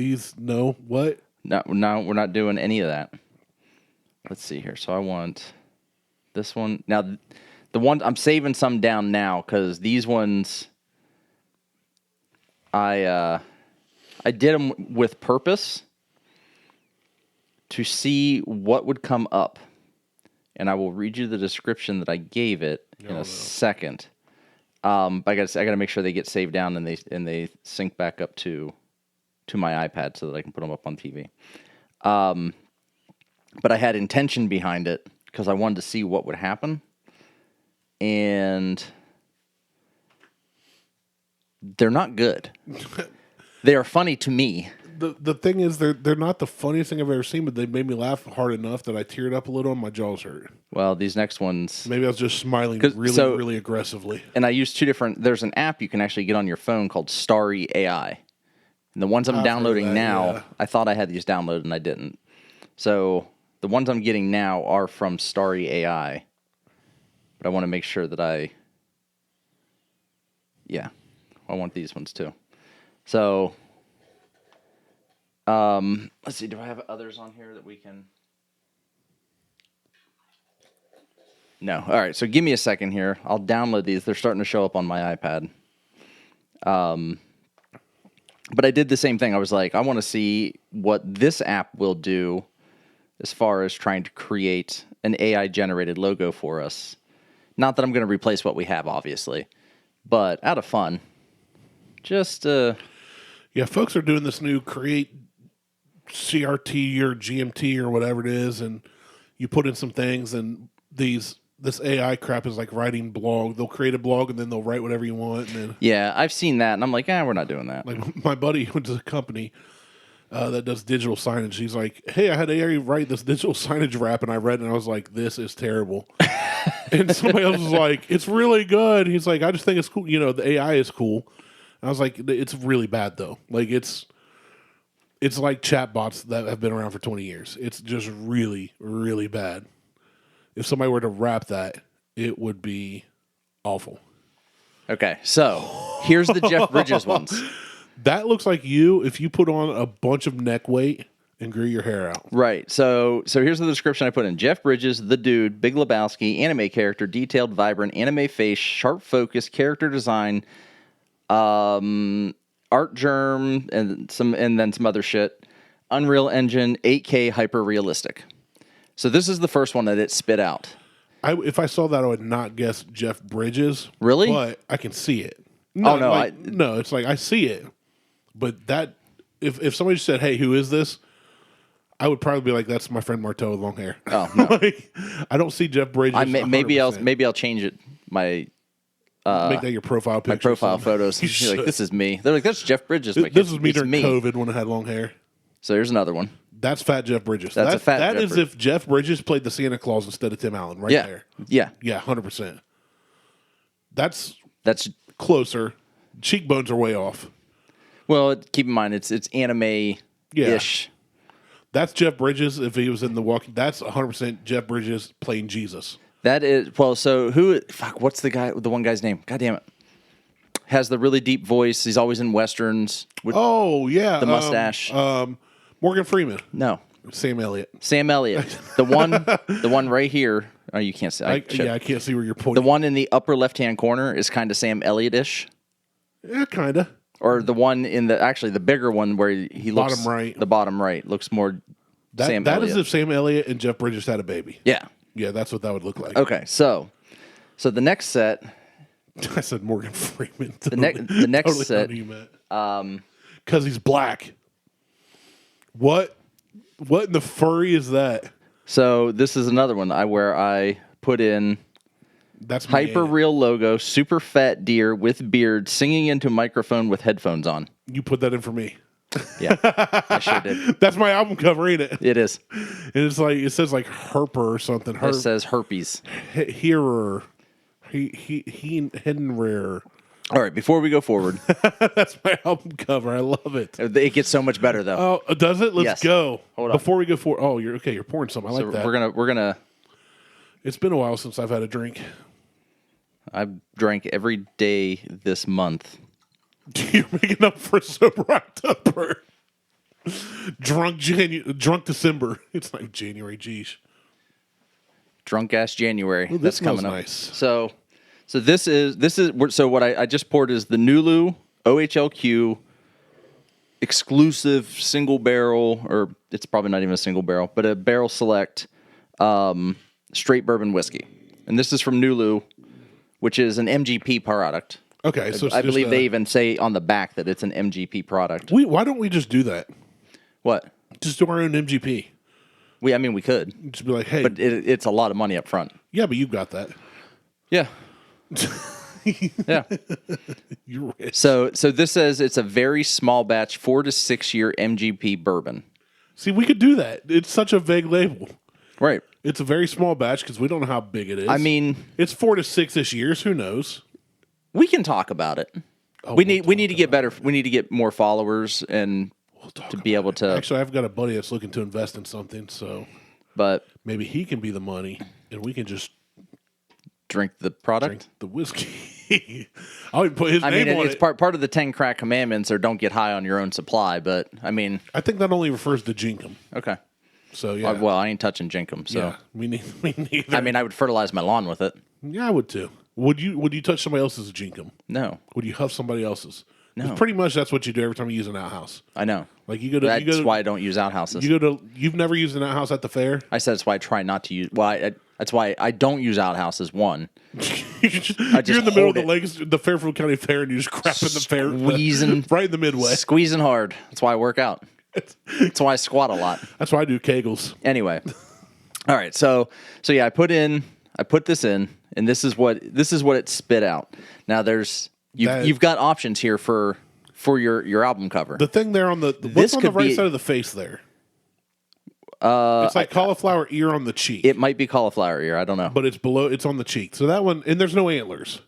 what? No, we're not doing any of that. Let's see here. So I want this one. Now, the one I'm saving some down now because these ones I did them with purpose to see what would come up. And I will read you the description that I gave it in a second. But I got to make sure they get saved down and they sync back up to my iPad so that I can put them up on TV. But I had intention behind it because I wanted to see what would happen. And they're not good. They are funny to me. The thing is, they're not the funniest thing I've ever seen, but they made me laugh hard enough that I teared up a little and my jaws hurt. Well, these next ones... Maybe I was just smiling really aggressively. And I used two different... There's an app you can actually get on your phone called Starry AI. And the ones I'm downloading now, I thought I had these downloaded and I didn't. So the ones I'm getting now are from Starry AI. But I want to make sure that I want these ones too. So... let's see, do I have others on here that we can... No. All right, so give me a second here. I'll download these. They're starting to show up on my iPad. But I did the same thing. I was like, I want to see what this app will do as far as trying to create an AI-generated logo for us. Not that I'm going to replace what we have, obviously, but out of fun. Just... Yeah, folks are doing this new create CRT or GMT or whatever it is, and you put in some things, and this AI crap is like writing blog. They'll create a blog, and then they'll write whatever you want. And then, yeah, I've seen that, and I'm like, we're not doing that. Like my buddy went to a company that does digital signage. He's like, hey, I had AI write this digital signage rap, and I read it, and I was like, this is terrible. And somebody else was like, it's really good. He's like, I just think it's cool. You know, the AI is cool. And I was like, it's really bad, though. Like, it's like chatbots that have been around for 20 years. It's just really, really bad. If somebody were to rap that, it would be awful. Okay, so here's the Jeff Bridges ones. That looks like you if you put on a bunch of neck weight and grew your hair out. Right. So here's the description I put in. Jeff Bridges, the dude, Big Lebowski, anime character, detailed, vibrant, anime face, sharp focus, character design, art germ, and then some other shit. Unreal Engine, 8K, hyper realistic. So this is the first one that it spit out. If I saw that, I would not guess Jeff Bridges. Really? But I can see it. No, no, it's like I see it. But that if somebody said, "Hey, who is this?" I would probably be like, "That's my friend Martelle with long hair." Oh no, like, I don't see Jeff Bridges. Maybe I'll change it. Make that your profile picture. My profile photos. You're like, this is me. They're like, that's Jeff Bridges. This is me during COVID when I had long hair. So here's another one. That's Fat Jeff Bridges. That is if Jeff Bridges played the Santa Claus instead of Tim Allen, there. Yeah. Yeah, 100%. That's closer. Cheekbones are way off. Well, keep in mind it's anime-ish. Yeah. That's Jeff Bridges if he was in The Walking. That's 100% Jeff Bridges playing Jesus. That is so what's the one guy's name? God damn it. Has the really deep voice. He's always in westerns. With the mustache. Morgan Freeman. No. Sam Elliott. The one right here. Oh, you can't see. I can't see where you're pointing. The one in the upper left-hand corner is kind of Sam Elliott-ish. Yeah, kind of. Or the one in the bigger one where he looks... Bottom right. The bottom right looks more Sam That Elliott. is if Sam Elliott and Jeff Bridges had a baby. Yeah. Yeah, that's what that would look like. Okay, so the next set... I said Morgan Freeman. The next totally set... Because he's black. What in the furry is that? So this is another one where I put in... That's hyper real logo, super fat deer with beard, singing into microphone with headphones on. You put that in for me. Yeah, I sure did. That's my album cover, ain't it? It is. And it's like it says like herper or something. It says herpes. Hearer. Hidden rare. All right, before we go forward, that's my album cover. I love it. It gets so much better though. Oh, does it? Let's go. Hold on. Before we go forward. Oh, you're okay. You're pouring some. I like that. We're gonna. It's been a while since I've had a drink. I've drank every day this month. You're making up for sober October. Drunk December. It's like January, geez. Drunk ass January. Ooh, that's coming up. Nice. So this is so what I just poured is the Nulu OHLQ exclusive single barrel, or it's probably not even a single barrel, but a barrel select straight bourbon whiskey. And this is from Nulu, which is an MGP product. Okay, so I believe they even say on the back that it's an MGP product. Why don't we just do that? What? Just do our own MGP. I mean, we could. Just be like, hey. But it's a lot of money up front. Yeah, but you've got that. Yeah. Yeah. You're rich. So this says it's a very small batch, 4 to 6 year MGP bourbon. See, we could do that. It's such a vague label. Right. It's a very small batch because we don't know how big it is. I mean, it's 4 to 6-ish years. Who knows? We can talk about it. We need to get better. We need to get more followers and to be able to. Actually, I've got a buddy that's looking to invest in something, so but maybe he can be the money, and we can just drink the product, drink the whiskey. I would put his name on it's it. part of the 10 crack commandments, or don't get high on your own supply. But I mean, I think that only refers to Jinkum. Okay. So yeah. Well, I ain't touching Jinkum. So yeah, me neither. I mean, I would fertilize my lawn with it. Yeah, I would too. Would you touch somebody else's Jinkum? No. Would you huff somebody else's? No. Pretty much that's what you do every time you use an outhouse. I know. Like you go to. That's why I don't use outhouses. You've never used an outhouse at the fair. I said that's why I try not to use. Well, that's why I don't use outhouses. One. You're in the middle of the Fairfield County Fair and you just crap in the fair, squeezing right in the midway, squeezing hard. That's why I work out. That's why I squat a lot. That's why I do Kegels. Anyway, all right. So yeah, I put this in, and this is what it spit out. Now you've got options here for your album cover. The thing there on what's on the right side of the face there? It's like cauliflower ear on the cheek. It might be cauliflower ear. I don't know. But it's below. It's on the cheek. So that one, and there's no antlers.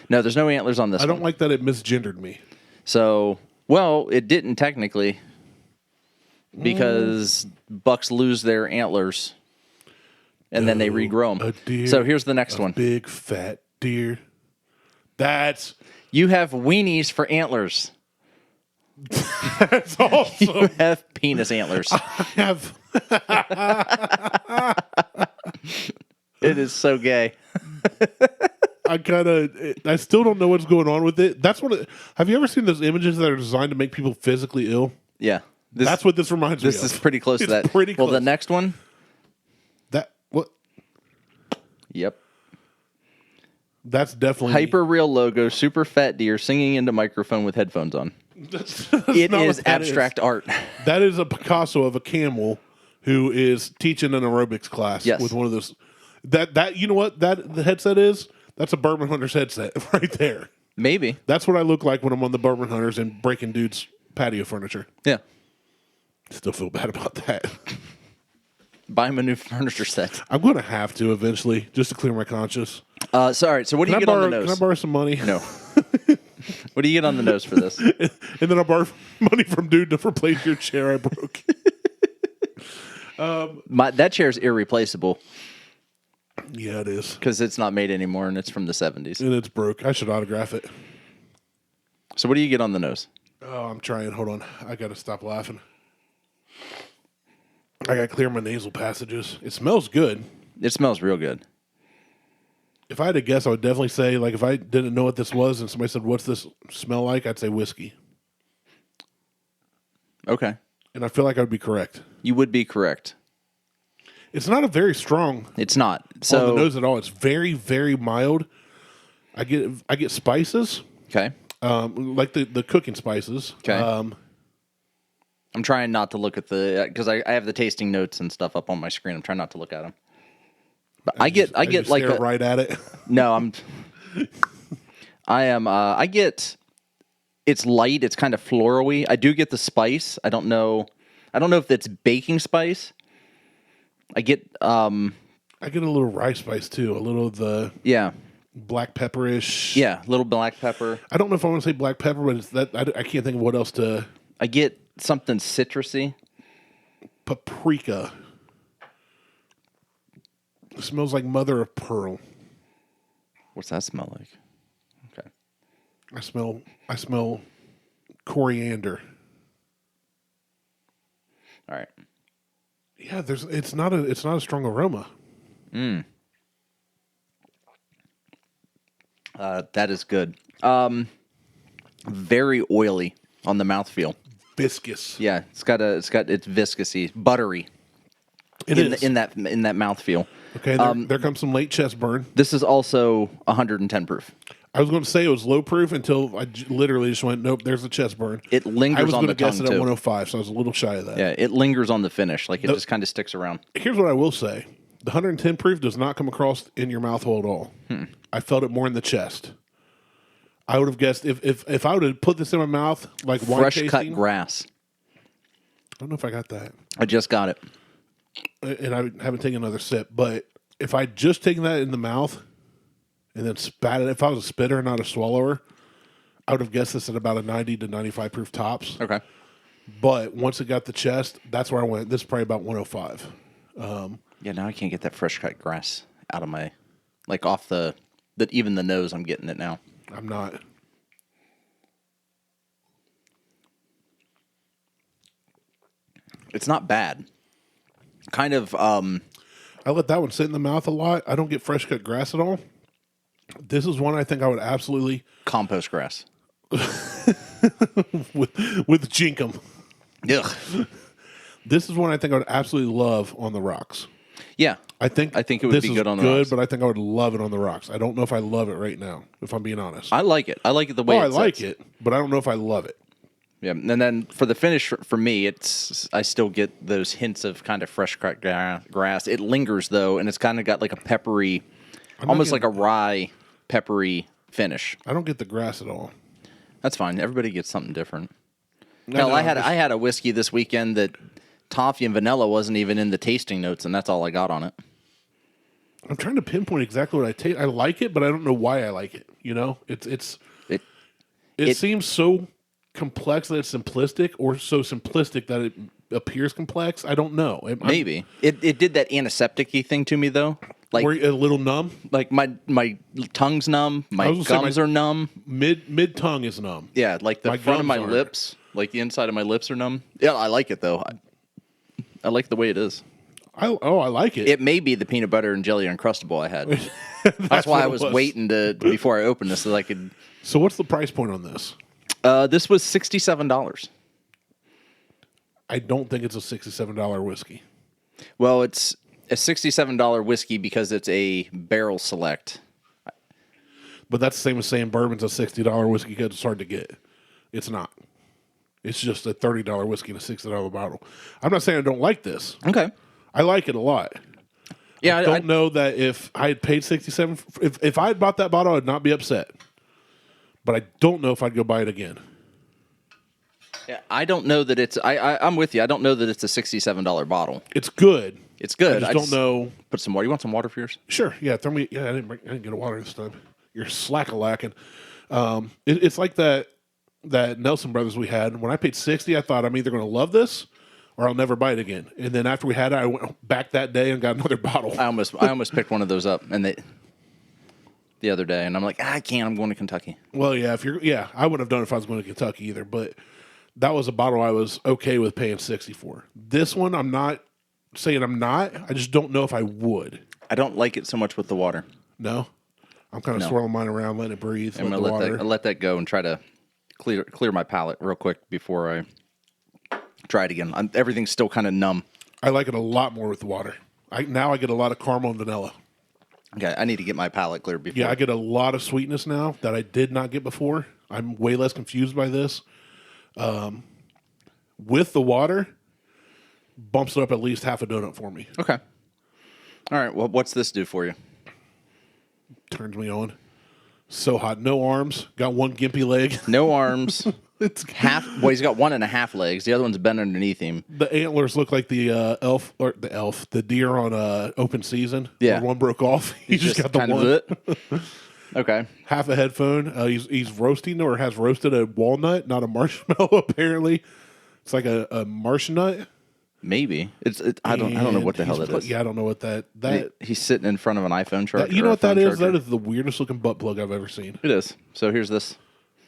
No, there's no antlers on this one. I don't like that it misgendered me. So, well, it didn't technically, because bucks lose their antlers, and then they regrow them. Deer, so here's the next one. Big fat deer. You have weenies for antlers. That's awesome. You have penis antlers. I have. It is so gay. I still don't know what's going on with it. Have you ever seen those images that are designed to make people physically ill? Yeah. That's what this reminds me of. This is pretty close to that. Pretty close. Well, the next one. What? Yep. That's definitely hyper real logo, super fat deer singing into microphone with headphones on. It is abstract art. That is a Picasso of a camel who is teaching an aerobics class with one of those. That you know what the headset is? That's a Bourbon Hunters headset right there. Maybe. That's what I look like when I'm on the Bourbon Hunters and breaking dudes' patio furniture. Yeah. Still feel bad about that. Buy him a new furniture set. I'm going to have to eventually, just to clear my conscience. All right, so what do you get on the nose? Can I borrow some money? No. What do you get on the nose for this? And then I'll borrow money from dude to replace your chair I broke. That chair's irreplaceable. Yeah, it is. Because it's not made anymore, and it's from the 70s. And it's broke. I should autograph it. So what do you get on the nose? Oh, I'm trying. Hold on. I got to stop laughing. I got to clear my nasal passages. It smells good. It smells real good. If I had to guess, I would definitely say, like, if I didn't know what this was and somebody said, what's this smell like? I'd say whiskey. Okay. And I feel like I would be correct. You would be correct. It's not a very strong. It's not. So on the nose at all. It's very, very mild. I get spices. Okay. Like the cooking spices. Okay. I'm trying not to look at because I have the tasting notes and stuff up on my screen. I'm trying not to look at them. But I get like stare right at it. No, I get. It's light. It's kind of floral-y. I do get the spice. I don't know if that's baking spice. I get a little rice spice too. A little of the black pepperish. Yeah, a little black pepper. I don't know if I want to say black pepper, but it's that I can't think of what else to. I get something citrusy. Paprika. It smells like mother of pearl. What's that smell like? Okay. I smell coriander. All right. Yeah, it's not a strong aroma. That is good. Very oily on the mouthfeel. Viscous. Yeah, it's viscousy, buttery. It is in that mouthfeel. Okay, there comes some late chest burn. This is also 110 proof. I was going to say it was low proof until I literally just went, nope, there's a chest burn. It lingers on the tongue, too. I was going to guess it at 105, so I was a little shy of that. Yeah, it lingers on the finish. Like, it just kind of sticks around. Here's what I will say. The 110 proof does not come across in your mouth hole at all. I felt it more in the chest. I would have guessed, if I would have put this in my mouth, like wine tasting. Fresh cut grass. I don't know if I got that. I just got it. And I haven't taken another sip, but if I just taken that in the mouth and then spat it, if I was a spitter and not a swallower, I would have guessed this at about a 90 to 95 proof tops. Okay. But once it got the chest, that's where I went. This is probably about 105. Yeah, now I can't get that fresh cut grass out of my, like off even the nose, I'm getting it now. I'm not. It's not bad. Kind of. I let that one sit in the mouth a lot. I don't get fresh cut grass at all. This is one I think I would absolutely compost grass with jinkum. Ugh. This is one I think I would absolutely love on the rocks. Yeah, I think it would be good on the rocks. But I think I would love it on the rocks. I don't know if I love it right now, if I'm being honest. I like it. I like it the way I like it, but I don't know if I love it. Yeah, and then for the finish, for me, I still get those hints of kind of fresh cut grass. It lingers, though, and it's kind of got like a peppery, almost like a rye, peppery finish. I don't get the grass at all. That's fine. Everybody gets something different. Hell, I had a whiskey this weekend that toffee and vanilla wasn't even in the tasting notes, and that's all I got on it. I'm trying to pinpoint exactly what I taste. I like it, but I don't know why I like it. You know, it seems so complex that it's simplistic, or so simplistic that it appears complex. I don't know. Maybe it did that antiseptic-y thing to me though. Like a little numb. Like my tongue's numb. My gums are numb. Mid tongue is numb. Yeah, like the front of my lips, like the inside of my lips are numb. Yeah, I like it though. I like the way it is. I like it. It may be the peanut butter and jelly Uncrustable I had. That's why I was waiting before I opened this so that I could. So what's the price point on this? This was $67. I don't think it's a $67 whiskey. Well, it's a $67 whiskey because it's a barrel select. But that's the same as saying bourbon's a $60 whiskey because it's hard to get. It's not. It's just a $30 whiskey in a $60 bottle. I'm not saying I don't like this. Okay. I like it a lot. Yeah, I don't know that if I had paid $67, if I had bought that bottle, I'd not be upset. But I don't know if I'd go buy it again. Yeah, I don't know that it's. I'm with you. I don't know that it's a $67 bottle. It's good. It's good. I just don't know. Put some water. You want some water for yours? Sure. Yeah. Throw me. Yeah. I didn't get a water this time. You're slack-a-lacking. It's like that Nelson Brothers we had. When I paid $60, I thought I'm either going to love this or I'll never buy it again. And then after we had it, I went back that day and got another bottle. I almost picked one of those up the other day, and I'm like, I can't. I'm going to Kentucky. Well, yeah. I wouldn't have done it if I was going to Kentucky either. But that was a bottle I was okay with paying $60 for. This one, I'm not saying I'm not. I just don't know if I would. I don't like it so much with the water. No, I'm kind of swirling mine around, letting it breathe. I'm gonna let that go and try to clear my palate real quick before I. Try it again. Everything's still kind of numb. I like it a lot more with water. Now I get a lot of caramel and vanilla. Okay, I need to get my palate clear before. Yeah, I get a lot of sweetness now that I did not get before. I'm way less confused by this. With the water, bumps it up at least half a donut for me. Okay. All right, well, what's this do for you? Turns me on. So hot. No arms. Got one gimpy leg. No arms. It's half. Well, he's got 1.5 legs. The other one's bent underneath him. The antlers look like the the deer on open season. Yeah, one broke off. He just got the one. Okay. Half a headphone. He's roasting or has roasted a walnut, not a marshmallow. Apparently, it's like a marsh nut. Maybe I don't know what the hell that is. Yeah, I don't know what that. He's sitting in front of an iPhone charger. You know what that is? That is the weirdest looking butt plug I've ever seen. It is. So here's this.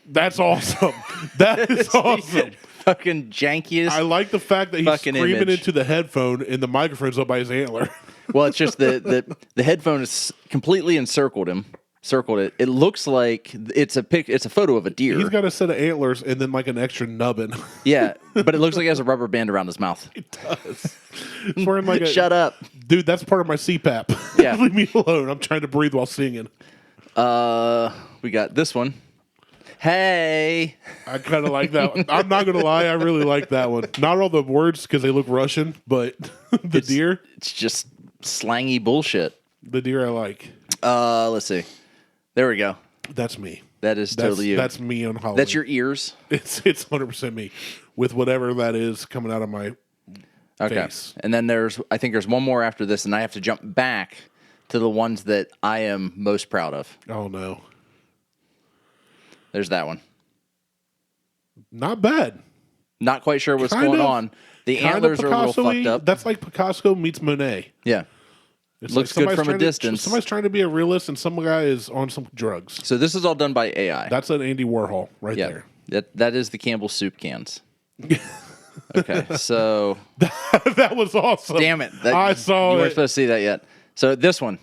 That's awesome. That is awesome. Fucking jankiest. I like the fact that he's screaming into the headphone and the microphone's up by his antler. Well, it's just the headphone is completely circled it. It looks like it's a photo of a deer. He's got a set of antlers and then like an extra nubbin. Yeah, but it looks like he has a rubber band around his mouth. It does. It's wearing like Shut up. Dude, that's part of my CPAP. Yeah. Leave me alone. I'm trying to breathe while singing. We got this one. Hey. I kind of like that one. I'm not going to lie. I really like that one. Not all the words because they look Russian, but deer. It's just slangy bullshit. The deer I like. Let's see. There we go. That's me. That's totally you. That's me on Halloween. That's your ears? It's 100% me with whatever that is coming out of my face. And then I think there's one more after this, and I have to jump back to the ones that I am most proud of. Oh, no. There's that one. Not bad. Not quite sure what's going on. The antlers are a little fucked up. That's like Picasso meets Monet. Yeah. It looks good from a distance. Somebody's trying to be a realist, and some guy is on some drugs. So this is all done by AI. That's an Andy Warhol right there. That is the Campbell soup cans. Okay, so that was awesome. Damn it! I saw you weren't supposed to see that yet. So this one,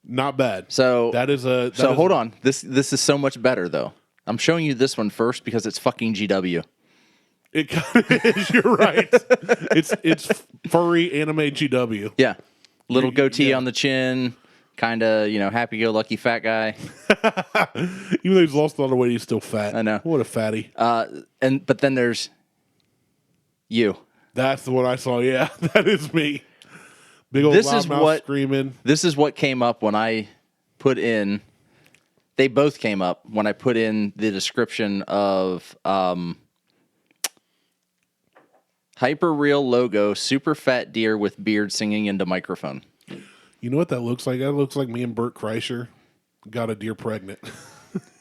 not bad. So that is a. Hold on. This is so much better though. I'm showing you this one first because it's fucking GW. It kind of is. You're right. It's furry anime GW. Yeah. Little goatee on the chin, kind of, happy-go-lucky fat guy. Even though he's lost a lot of weight, he's still fat. I know. What a fatty. But then there's you. That's the one I saw. Yeah, that is me. Big old loudmouth screaming. This is what came up when I put in. They both came up when I put in the description of hyper real logo, super fat deer with beard singing into microphone. You know what that looks like? That looks like me and Bert Kreischer got a deer pregnant.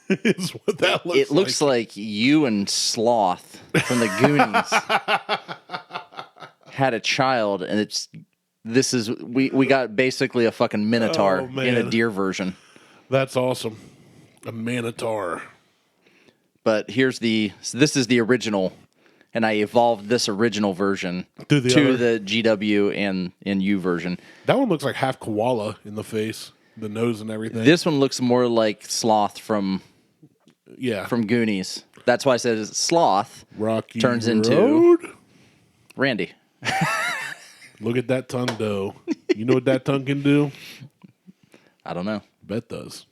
Is what that looks like. It looks like you and Sloth from the Goonies had a child, and we got basically a fucking minotaur in a deer version. That's awesome. A minotaur. But this is the original. And I evolved this original version to the GW and U version. That one looks like half koala in the face, the nose and everything. This one looks more like Sloth from Goonies. That's why I said Sloth Rocky turns Road? into Randy. Look at that tongue, though. You know what that tongue can do? I don't know. Bet does.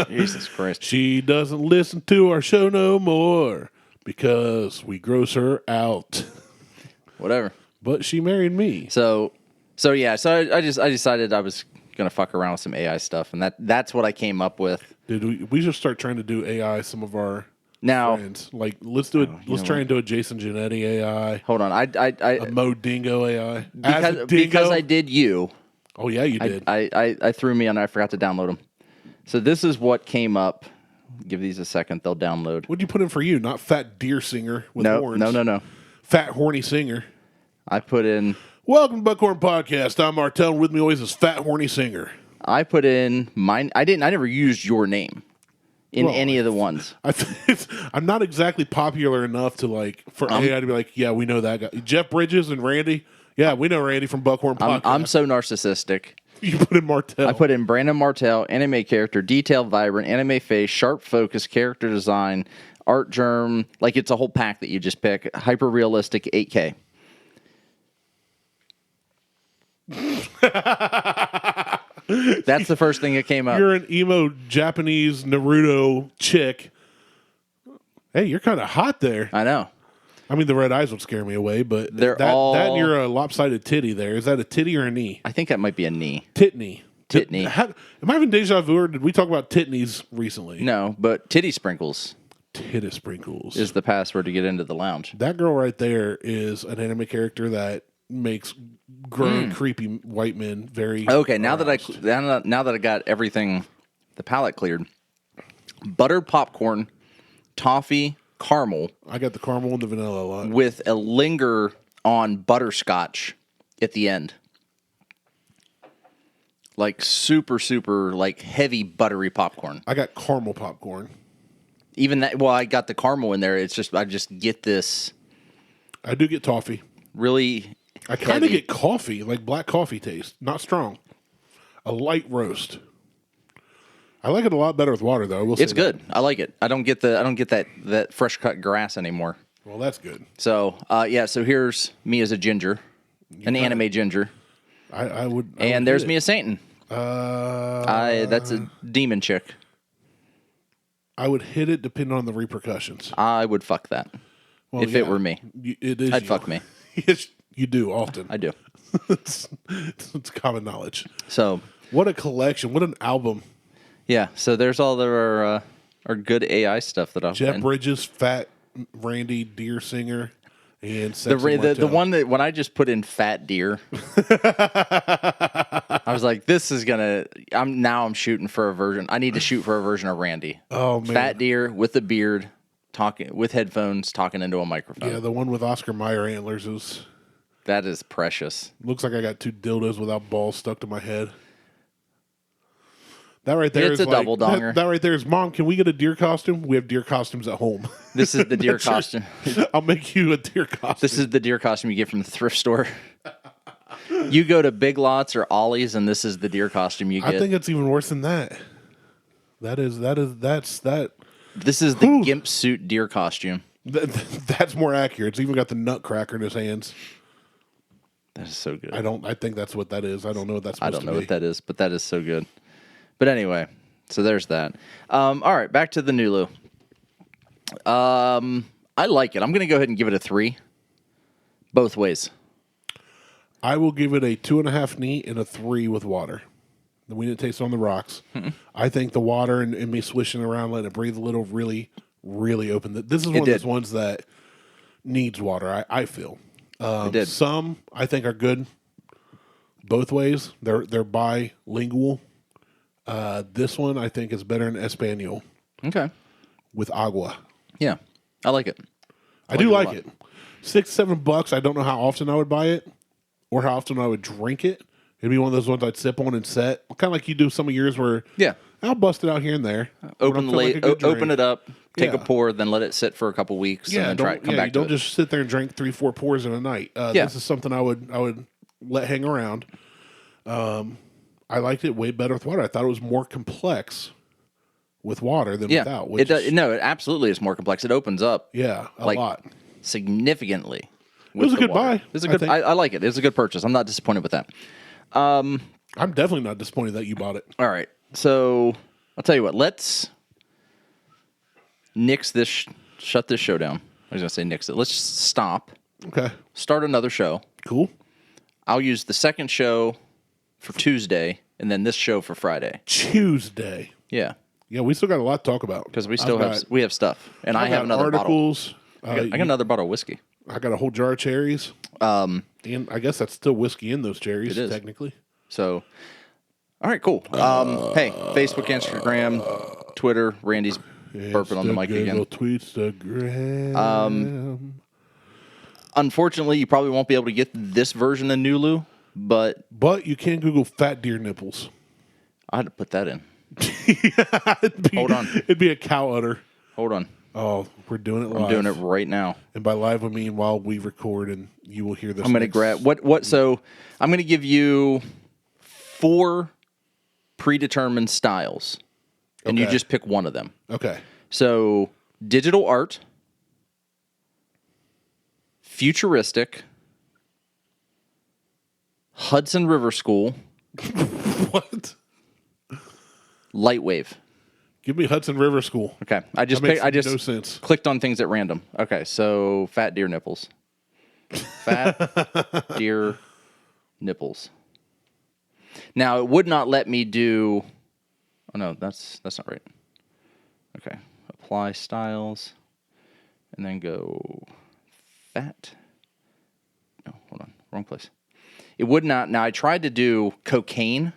Jesus Christ. She doesn't listen to our show no more. Because we gross her out. Whatever. But she married me. So I decided I was gonna fuck around with some AI stuff, and that's what I came up with. Dude, we should start trying to do AI some of our friends. Like let's do it. Let's try and do a Jason Genetti AI. Hold on, a Mo Dingo AI because I did you. Oh yeah, you did. I threw me on. I forgot to download them. So this is what came up. Give these a second; they'll download. What'd you put in for you? Not fat deer singer with horns. No. Fat horny singer. I put in. Welcome to Buckhorn Podcast. I'm Martelle. With me always is fat horny singer. I put in mine. I never used your name in any of the ones. I'm not exactly popular enough to for AI to be like, yeah, we know that guy. Jeff Bridges and Randy. Yeah, we know Randy from Buckhorn Podcast. I'm so narcissistic. You put in Martelle. I put in Brandon Martelle, anime character, detailed, vibrant, anime face, sharp focus, character design, Art Germ. Like, it's a whole pack that you just pick. Hyper realistic 8K. That's the first thing that came up. You're an emo Japanese Naruto chick. Hey, you're kind of hot there. I know. I mean, the red eyes would scare me away, but that and you're a lopsided titty there. Is that a titty or a knee? I think that might be a knee. Titney. Titney. Am I having deja vu, or did we talk about titnies recently? No, but titty sprinkles. Titty sprinkles Is the password to get into the lounge. That girl right there is an anime character that makes grown, creepy white men very okay. Now aroused. that I got everything, the palate cleared. Buttered popcorn, toffee, caramel. I got the caramel and the vanilla a lot. With a linger on butterscotch at the end. Like super, super, like heavy buttery popcorn. I got caramel popcorn. Even that, well, I got the caramel in there. It's just, I just get this. I do get toffee. Really I kind of get coffee, like black coffee taste. Not strong. A light roast. I like it a lot better with water, though. It's good. I like it. I don't get that fresh cut grass anymore. Well, that's good. So, so here's me as a ginger, an anime ginger. I would. And there's me as Satan. That's a demon chick. I would hit it depending on the repercussions. I would fuck that. Well, if it were me. I'd fuck me. Yes, you do often. I do. it's common knowledge. So, what a collection. What an album. Yeah, so there's all our good AI stuff that I've Jeff Bridges, Fat Randy, Deer Singer, and the one that when I just put in Fat Deer, I was like, this is I'm shooting for a version. I need to shoot for a version of Randy. Oh man, Fat Deer with a beard, talking with headphones, talking into a microphone. Yeah, the one with Oscar Mayer antlers that is precious. Looks like I got 2 dildos without balls stuck to my head. That right there it's is a double donger. That right there is, Mom, can we get a deer costume? We have deer costumes at home. This is the deer costume. I'll make you a deer costume. This is the deer costume you get from the thrift store. You go to Big Lots or Ollie's, and this is the deer costume you get. I think it's even worse than that. That's that. This is the gimp suit deer costume. That's more accurate. It's even got the nutcracker in his hands. That is so good. I think that's what that is. I don't know what that's supposed to be. I don't know what that is, but that is so good. But anyway, so there's that. All right, back to the Nulu. I like it. I'm going to go ahead and give it a 3. Both ways. I will give it a 2.5 neat and a 3 with water. We didn't taste it on the rocks. I think the water and me swishing around, letting it breathe a little, really, really opened. This is one of those ones that needs water, I feel. It did. Some, I think, are good both ways. They're bilingual. This one, I think, is better in Espanol. Okay. With agua. Yeah. I like it. I do like it. $6-7. I don't know how often I would buy it or how often I would drink it. It'd be one of those ones I'd sip on and set. Kind of like you do some of yours where I'll bust it out here and there. Open it up, take a pour, then let it sit for a couple weeks, and then come back to it. Don't just sit there and drink 3-4 pours in a night. This is something I would let hang around. I liked it way better with water. I thought it was more complex with water than without. It absolutely is more complex. It opens up. Yeah, a lot. Significantly. It was a good buy. It was a good. I like it. It was a good purchase. I'm not disappointed with that. I'm definitely not disappointed that you bought it. All right. So I'll tell you what. Let's shut this show down. I was going to say nix it. Let's stop. Okay. Start another show. Cool. I'll use the second show for Tuesday, and then this show for Friday. Tuesday. Yeah. Yeah, we still got a lot to talk about. Because we still have stuff. And I have another articles. bottle. I got another bottle of whiskey. I got a whole jar of cherries. And I guess that's still whiskey in those cherries, technically. So, all right, cool. Hey, Facebook, Instagram, Twitter, Randy's burping on the mic again. Tweetstagram. Unfortunately, you probably won't be able to get this version of Nulu, but you can Google fat deer nipples. I had to put that in. Hold on. It'd be a cow udder. Hold on. Oh, we're doing it live. I'm doing it right now. And by live, I mean while we record, and you will hear this. I'm going to grab what. So I'm going to give you 4 predetermined styles, and you just pick one of them. Okay. So digital art, futuristic, Hudson River School. What? Lightwave. Give me Hudson River School. Okay, I just no sense. Clicked on things at random. Okay, so fat deer nipples. Fat deer nipples. Now it would not let me do. Oh no, that's not right. Okay, apply styles, and then go fat. No, hold on, wrong place. It would not. Now I tried to do cocaine,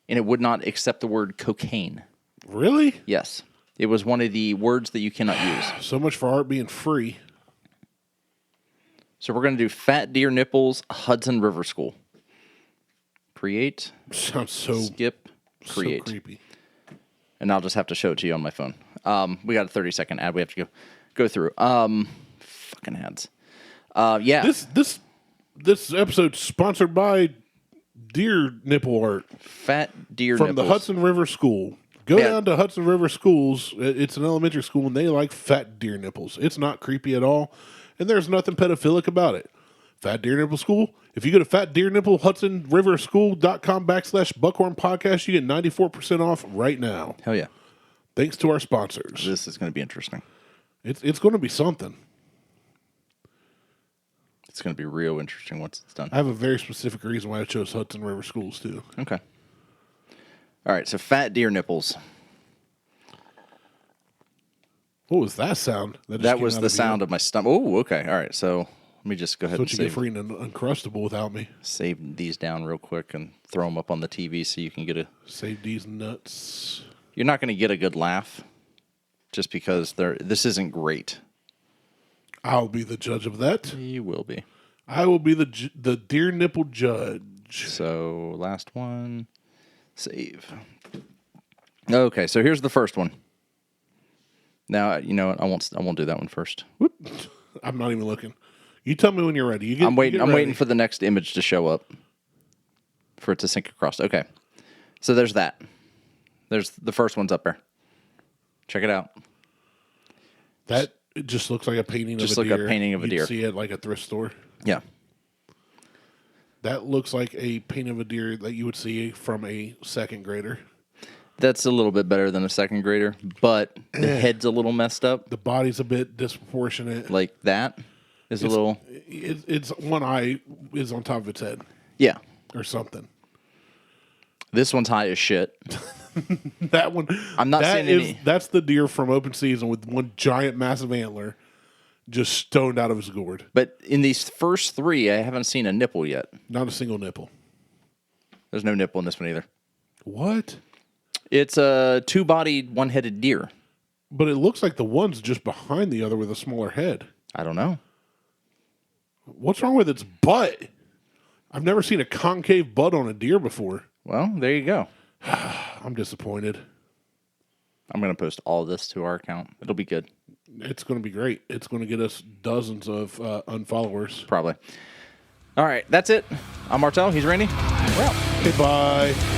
and it would not accept the word cocaine. Really? Yes. It was one of the words that you cannot use. So much for art being free. So we're going to do fat deer nipples, Hudson River School. Create. Sounds so skip. Create. So creepy. And I'll just have to show it to you on my phone. We got a 30-second ad we have to go through. Fucking ads. Yeah. This episode's sponsored by deer nipple art. Fat deer from nipples. the Hudson River School. Go down to Hudson River Schools. It's an elementary school, and they like fat deer nipples. It's not creepy at all, and there's nothing pedophilic about it. Fat Deer Nipple School. If you go to fatdeernipple.hudsonriverschool.com/Buckhorn Podcast, you get 94% off right now. Hell yeah. Thanks to our sponsors. This is going to be interesting. It's going to be something. It's going to be real interesting once it's done. I have a very specific reason why I chose Hudson River Schools, too. Okay. All right, so fat deer nipples. What was that sound? That was the sound of my stomach. Oh, okay. All right, so let me just go ahead and save. That's what you get for eating Uncrustable without me. Save these down real quick and throw them up on the TV so you can get a... Save these nuts. You're not going to get a good laugh just because this isn't great. I'll be the judge of that. You will be. I will be the deer nipple judge. So, last one. Save. Okay, so here's the first one. Now, you know what? I won't do that one first. Whoop. I'm not even looking. You tell me when you're ready. I'm waiting for the next image to show up for it to sync across. Okay. So there's that. There's the first one's up there. Check it out. It just looks like a painting of a deer. Just like a painting of a deer. You see it like a thrift store. Yeah. That looks like a painting of a deer that you would see from a second grader. That's a little bit better than a second grader, but the head's a little messed up. The body's a bit disproportionate. Like that is a little... It's one eye is on top of its head. Yeah. Or something. This one's high as shit. That one... I'm not seeing any... That's the deer from open season with one giant massive antler just stoned out of his gourd. But in these first three, I haven't seen a nipple yet. Not a single nipple. There's no nipple in this one either. What? It's a two-bodied, one-headed deer. But it looks like the one's just behind the other with a smaller head. I don't know. What's wrong with its butt? I've never seen a concave butt on a deer before. Well, there you go. I'm disappointed. I'm going to post all of this to our account. It'll be good. It's going to be great. It's going to get us dozens of unfollowers. Probably. All right, that's it. I'm Martelle. He's Randy. Well, okay, bye.